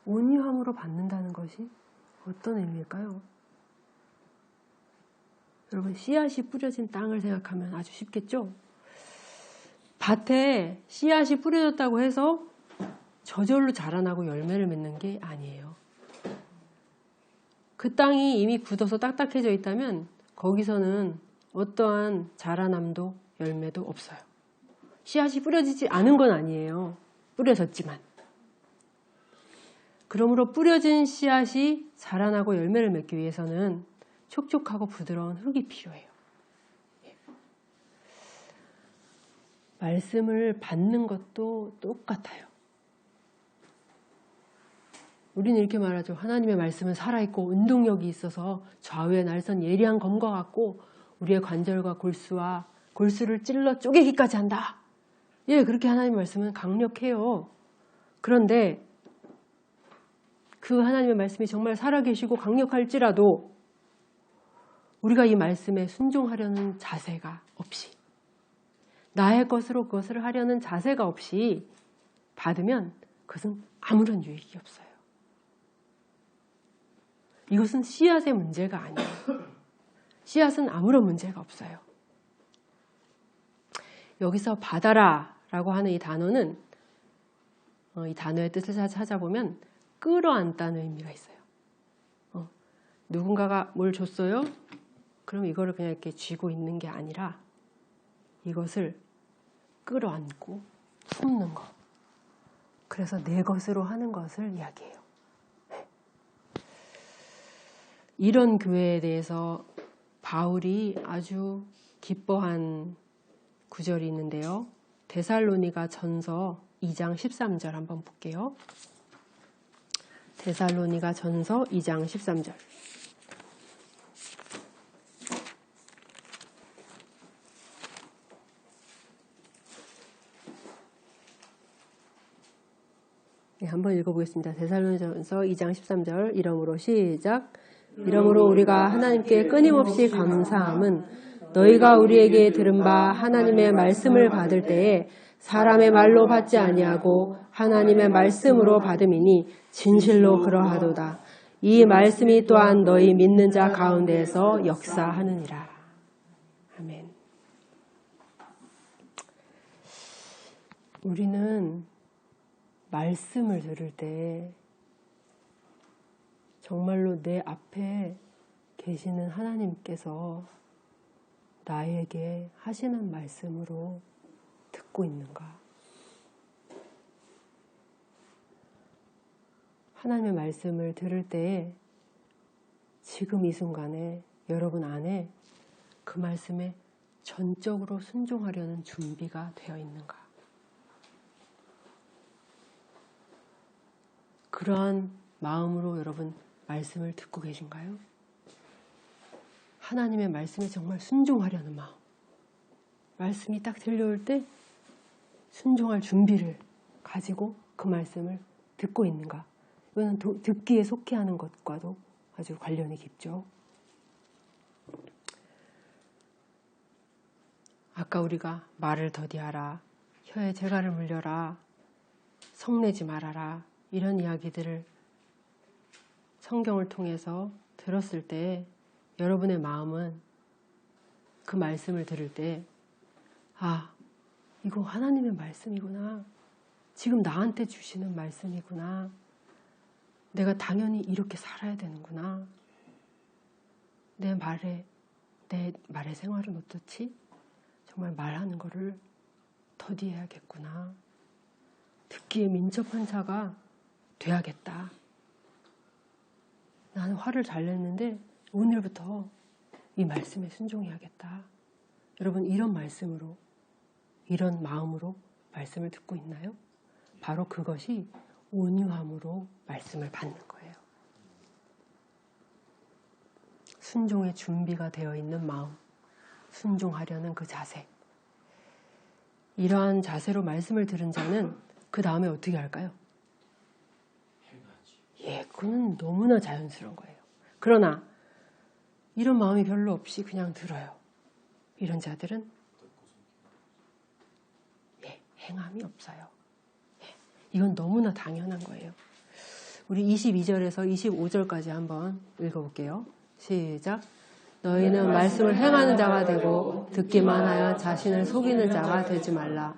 온유함으로 받는다는 것이 어떤 의미일까요? 여러분, 씨앗이 뿌려진 땅을 생각하면 아주 쉽겠죠? 밭에 씨앗이 뿌려졌다고 해서 저절로 자라나고 열매를 맺는 게 아니에요. 그 땅이 이미 굳어서 딱딱해져 있다면 거기서는 어떠한 자라남도 열매도 없어요. 씨앗이 뿌려지지 않은 건 아니에요. 뿌려졌지만. 그러므로 뿌려진 씨앗이 자라나고 열매를 맺기 위해서는 촉촉하고 부드러운 흙이 필요해요. 말씀을 받는 것도 똑같아요. 우리는 이렇게 말하죠. 하나님의 말씀은 살아있고 운동력이 있어서 좌우에 날선 예리한 검과 같고 우리의 관절과 골수를 찔러 쪼개기까지 한다. 예, 그렇게 하나님의 말씀은 강력해요. 그런데 그 하나님의 말씀이 정말 살아계시고 강력할지라도 우리가 이 말씀에 순종하려는 자세가 없이 나의 것으로 그것을 하려는 자세가 없이 받으면 그것은 아무런 유익이 없어요. 이것은 씨앗의 문제가 아니에요. 씨앗은 아무런 문제가 없어요. 여기서 받아라 라고 하는 이 단어는 이 단어의 뜻을 찾아보면 끌어안다는 의미가 있어요. 누군가가 뭘 줬어요? 그럼 이거를 그냥 이렇게 쥐고 있는 게 아니라 이것을 끌어안고 품는 것. 그래서 내 것으로 하는 것을 이야기해요. 이런 교회에 대해서 바울이 아주 기뻐한 구절이 있는데요. 데살로니가 전서 2장 13절 한번 볼게요. 데살로니가 전서 2장 13절. 네, 한번 읽어보겠습니다. 데살로니전서 2장 13절. 이러므로 시작. 이러므로 우리가 하나님께 끊임없이 감사함은 너희가 우리에게 들은 바 하나님의 말씀을 받을 때에 사람의 말로 받지 아니하고 하나님의 말씀으로 받음이니 진실로 그러하도다. 이 말씀이 또한 너희 믿는 자 가운데에서 역사하느니라. 아멘. 우리는 말씀을 들을 때 정말로 내 앞에 계시는 하나님께서 나에게 하시는 말씀으로 듣고 있는가? 하나님의 말씀을 들을 때 지금 이 순간에 여러분 안에 그 말씀에 전적으로 순종하려는 준비가 되어 있는가? 그러한 마음으로 여러분 말씀을 듣고 계신가요? 하나님의 말씀에 정말 순종하려는 마음. 말씀이 딱 들려올 때 순종할 준비를 가지고 그 말씀을 듣고 있는가? 이거는 듣기에 속해 하는 것과도 아주 관련이 깊죠. 아까 우리가 말을 더디하라, 혀에 재갈을 물려라, 성내지 말아라, 이런 이야기들을 성경을 통해서 들었을 때 여러분의 마음은 그 말씀을 들을 때 아, 이거 하나님의 말씀이구나. 지금 나한테 주시는 말씀이구나. 내가 당연히 이렇게 살아야 되는구나. 내 말의 생활은 어떻지? 정말 말하는 거를 더디해야겠구나. 듣기에 민첩한 자가 돼야겠다. 나는 화를 잘 냈는데 오늘부터 이 말씀에 순종해야겠다. 여러분 이런 말씀으로, 이런 마음으로 말씀을 듣고 있나요? 바로 그것이 온유함으로 말씀을 받는 거예요. 순종의 준비가 되어 있는 마음, 순종하려는 그 자세. 이러한 자세로 말씀을 들은 자는 그 다음에 어떻게 할까요? 예, 그건 너무나 자연스러운 거예요. 그러나 이런 마음이 별로 없이 그냥 들어요. 이런 자들은 행함이 없어요. 이건 너무나 당연한 거예요. 우리 22절에서 25절까지 한번 읽어볼게요. 시작. 너희는 말씀을 행하는 자가 되고 듣기만 하여 자신을 속이는 자가 되지 말라.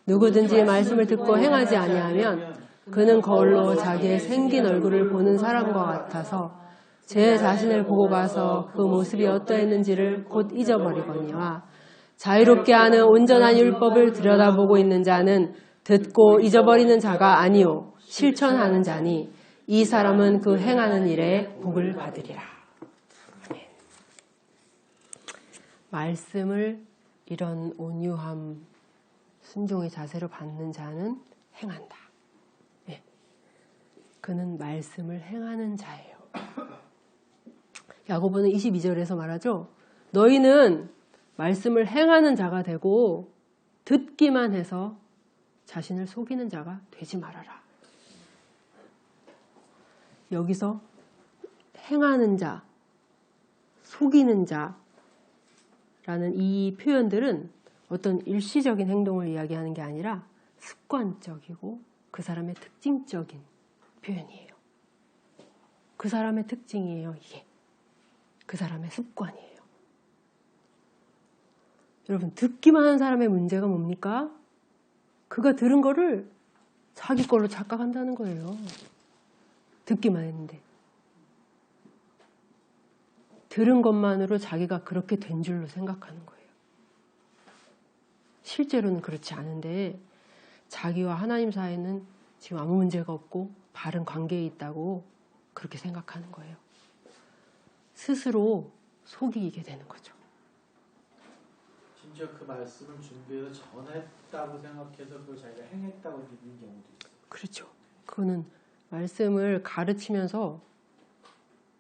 누구든지 말씀을 듣고 행하지 아니하면 그는 거울로 자기의 생긴 얼굴을 보는 사람과 같아서 제 자신을 보고 가서 그 모습이 어떠했는지를 곧 잊어버리거니와 자유롭게 하는 온전한 율법을 들여다보고 있는 자는 듣고 잊어버리는 자가 아니요 실천하는 자니 이 사람은 그 행하는 일에 복을 받으리라. 말씀을 이런 온유함, 순종의 자세로 받는 자는 행한다. 그는 말씀을 행하는 자예요. 야고보는 22절에서 말하죠. 너희는 말씀을 행하는 자가 되고 듣기만 해서 자신을 속이는 자가 되지 말아라. 여기서 행하는 자, 속이는 자라는 이 표현들은 어떤 일시적인 행동을 이야기하는 게 아니라 습관적이고 그 사람의 특징적인 표현이에요. 그 사람의 특징이에요, 이게. 그 사람의 습관이에요. 여러분, 듣기만 하는 사람의 문제가 뭡니까? 그가 들은 거를 자기 걸로 착각한다는 거예요. 듣기만 했는데. 들은 것만으로 자기가 그렇게 된 줄로 생각하는 거예요. 실제로는 그렇지 않은데 자기와 하나님 사이에는 지금 아무 문제가 없고 바른 관계에 있다고 그렇게 생각하는 거예요. 스스로 속이게 되는 거죠. 심지어 그 말씀을 준비해서 전했다고 생각해서 그걸 자기가 행했다고 믿는 경우도 있어요. 그렇죠. 그거는 말씀을 가르치면서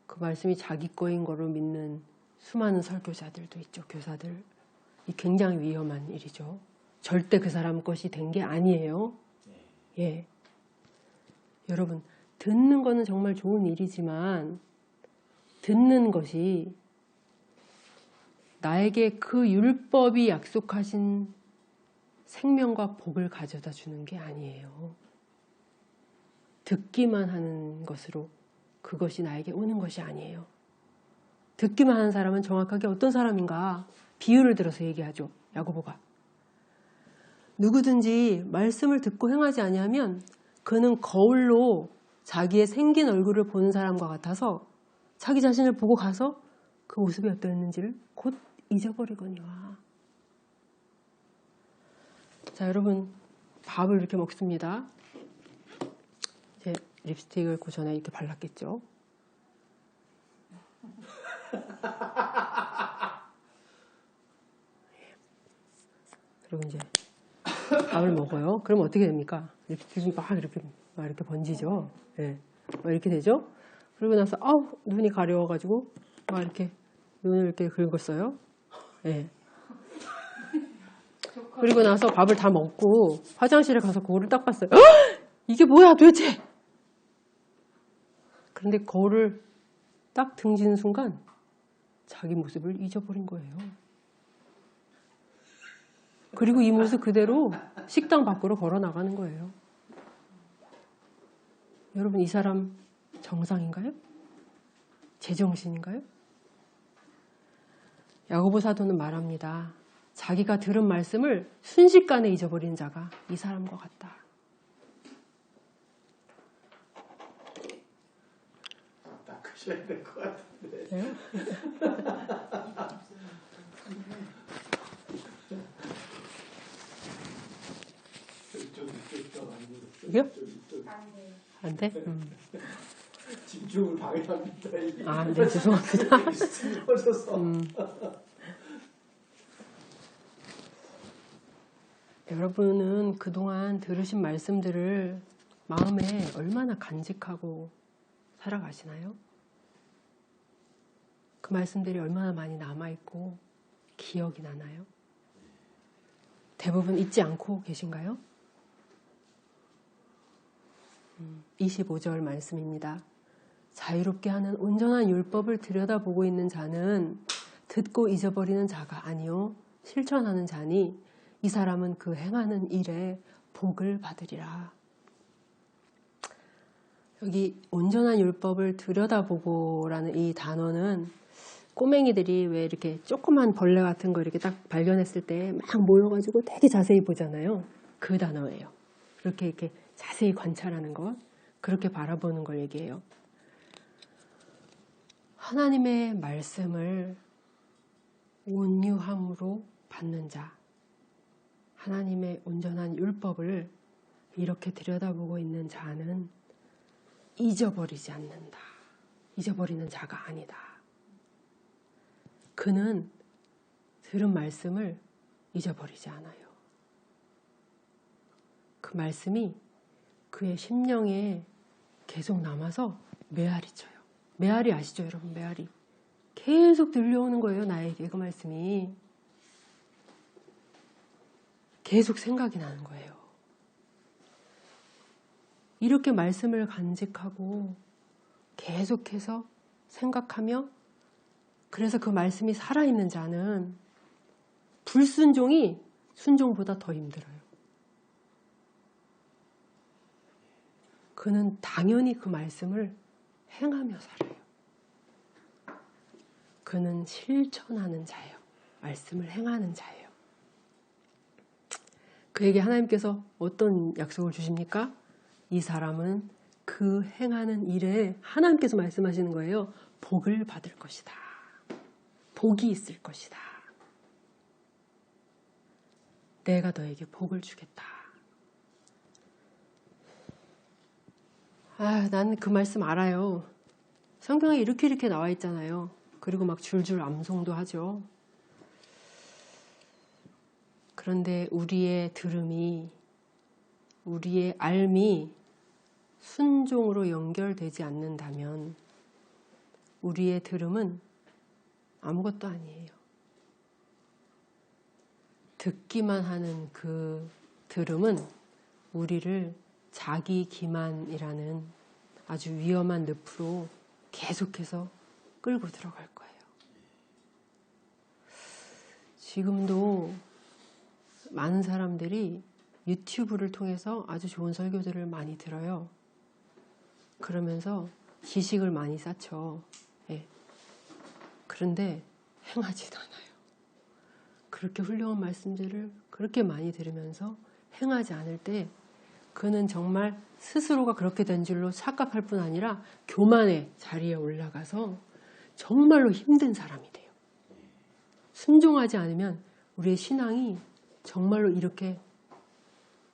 그 말씀이 자기 거인 거로 믿는 수많은 설교자들도 있죠. 교사들. 이 굉장히 위험한 일이죠. 절대 그 사람 것이 된 게 아니에요. 예. 여러분, 듣는 거는 정말 좋은 일이지만 듣는 것이 나에게 그 율법이 약속하신 생명과 복을 가져다 주는 게 아니에요. 듣기만 하는 것으로 그것이 나에게 오는 것이 아니에요. 듣기만 하는 사람은 정확하게 어떤 사람인가 비유를 들어서 얘기하죠. 야고보가. 누구든지 말씀을 듣고 행하지 아니하면 그는 거울로 자기의 생긴 얼굴을 보는 사람과 같아서 자기 자신을 보고 가서 그 모습이 어떠했는지를 곧 잊어버리거니와. 자, 여러분, 밥을 이렇게 먹습니다. 이제 립스틱을 그 전에 이렇게 발랐겠죠. 그리고 이제 밥을 먹어요. 그럼 어떻게 됩니까? 립스틱이 막 이렇게 번지죠. 예. 막 이렇게 되죠. 그러고 나서 눈이 가려워가지고 막 이렇게 눈을 이렇게 긁었어요. 예. 그리고 나서 밥을 다 먹고 화장실에 가서 거울을 딱 봤어요. 이게 뭐야 도대체? 그런데 거울을 딱 등지는 순간 자기 모습을 잊어버린 거예요. 그리고 이 모습 그대로 식당 밖으로 걸어 나가는 거예요. 여러분, 이 사람 정상인가요? 제정신인가요? 야고보 사도는 말합니다. 자기가 들은 말씀을 순식간에 잊어버린 자가 이 사람과 같다. 닦으셔야 될 것 같은데. 네? 이게요? 안 돼? 집중을 방해합니다. 아, 네, 죄송합니다. 여러분은 그동안 들으신 말씀들을 마음에 얼마나 간직하고 살아가시나요? 그 말씀들이 얼마나 많이 남아있고 기억이 나나요? 대부분 잊지 않고 계신가요? 25절 말씀입니다. 자유롭게 하는 온전한 율법을 들여다보고 있는 자는 듣고 잊어버리는 자가 아니요 실천하는 자니 이 사람은 그 행하는 일에 복을 받으리라. 여기 온전한 율법을 들여다보고라는 이 단어는 꼬맹이들이 왜 이렇게 조그만 벌레 같은 거 이렇게 딱 발견했을 때 막 모여가지고 되게 자세히 보잖아요. 그 단어예요. 이렇게 자세히 관찰하는 것, 그렇게 바라보는 걸 얘기해요. 하나님의 말씀을 온유함으로 받는 자, 하나님의 온전한 율법을 이렇게 들여다보고 있는 자는 잊어버리지 않는다. 잊어버리는 자가 아니다. 그는 들은 말씀을 잊어버리지 않아요. 그 말씀이 그의 심령에 계속 남아서 메아리 쳐요. 메아리 아시죠, 여러분? 메아리. 계속 들려오는 거예요, 나에게 그 말씀이. 계속 생각이 나는 거예요. 이렇게 말씀을 간직하고 계속해서 생각하며 그래서 그 말씀이 살아있는 자는 불순종이 순종보다 더 힘들어요. 그는 당연히 그 말씀을 행하며 살아요. 그는 실천하는 자예요. 말씀을 행하는 자예요. 그에게 하나님께서 어떤 약속을 주십니까? 이 사람은 그 행하는 일에 하나님께서 말씀하시는 거예요. 복을 받을 것이다. 복이 있을 것이다. 내가 너에게 복을 주겠다. 나는 그 말씀 알아요. 성경에 이렇게 나와 있잖아요. 그리고 막 줄줄 암송도 하죠. 그런데 우리의 들음이, 우리의 알미 순종으로 연결되지 않는다면 우리의 들음은 아무것도 아니에요. 듣기만 하는 그 들음은 우리를 자기 기만이라는 아주 위험한 늪으로 계속해서 끌고 들어갈 거예요. 지금도 많은 사람들이 유튜브를 통해서 아주 좋은 설교들을 많이 들어요. 그러면서 지식을 많이 쌓죠. 예. 그런데 행하지도 않아요. 그렇게 훌륭한 말씀들을 그렇게 많이 들으면서 행하지 않을 때 그는 정말 스스로가 그렇게 된 줄로 착각할 뿐 아니라 교만의 자리에 올라가서 정말로 힘든 사람이 돼요. 순종하지 않으면 우리의 신앙이 정말로 이렇게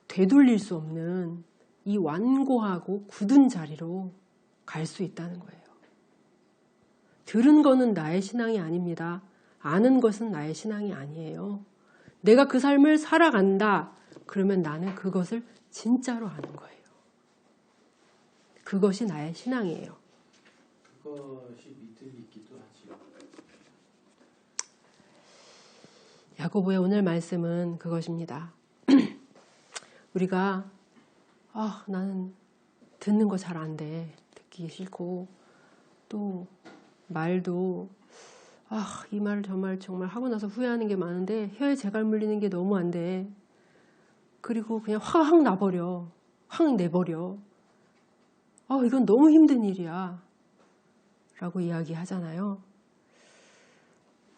되돌릴 수 없는 이 완고하고 굳은 자리로 갈 수 있다는 거예요. 들은 거는 나의 신앙이 아닙니다. 아는 것은 나의 신앙이 아니에요. 내가 그 삶을 살아간다. 그러면 나는 그것을 진짜로 아는 거예요. 그것이 나의 신앙이에요. 그것이 믿음이기도 하죠. 야고보의 오늘 말씀은 그것입니다. 우리가 나는 듣는 거 잘 안 돼. 듣기 싫고 또 말도 이 말을 정말 하고 나서 후회하는 게 많은데 혀에 재갈 물리는 게 너무 안 돼. 그리고 그냥 화가 확 나버려. 확 내버려. 이건 너무 힘든 일이야. 라고 이야기하잖아요.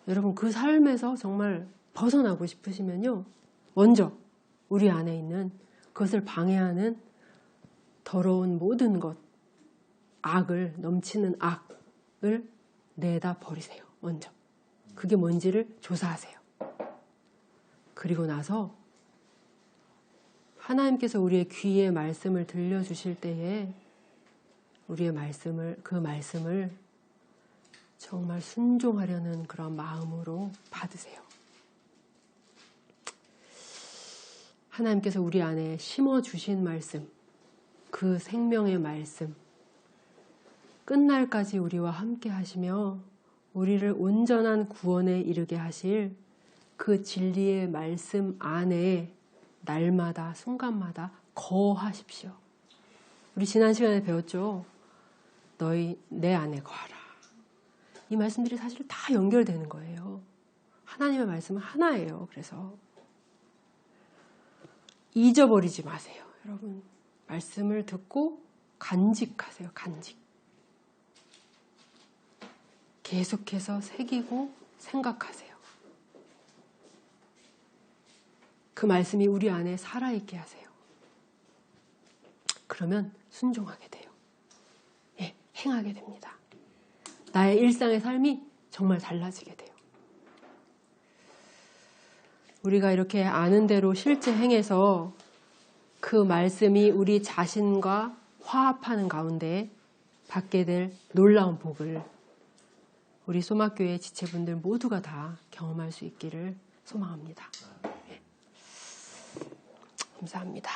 여러분 그 삶에서 정말 벗어나고 싶으시면요. 먼저 우리 안에 있는 그것을 방해하는 더러운 모든 것, 악을, 넘치는 악을 내다 버리세요. 먼저. 그게 뭔지를 조사하세요. 그리고 나서 하나님께서 우리의 귀에 말씀을 들려주실 때에 우리의 그 말씀을 정말 순종하려는 그런 마음으로 받으세요. 하나님께서 우리 안에 심어주신 말씀, 그 생명의 말씀, 끝날까지 우리와 함께 하시며 우리를 온전한 구원에 이르게 하실 그 진리의 말씀 안에 날마다 순간마다 거하십시오. 우리 지난 시간에 배웠죠. 너희 내 안에 거하라. 이 말씀들이 사실 다 연결되는 거예요. 하나님의 말씀은 하나예요. 그래서 잊어버리지 마세요. 여러분 말씀을 듣고 간직하세요. 간직. 계속해서 새기고 생각하세요. 그 말씀이 우리 안에 살아있게 하세요. 그러면 순종하게 돼요. 예, 행하게 됩니다. 나의 일상의 삶이 정말 달라지게 돼요. 우리가 이렇게 아는 대로 실제 행해서 그 말씀이 우리 자신과 화합하는 가운데 받게 될 놀라운 복을 우리 소막교회 지체분들 모두가 다 경험할 수 있기를 소망합니다. 네. 감사합니다.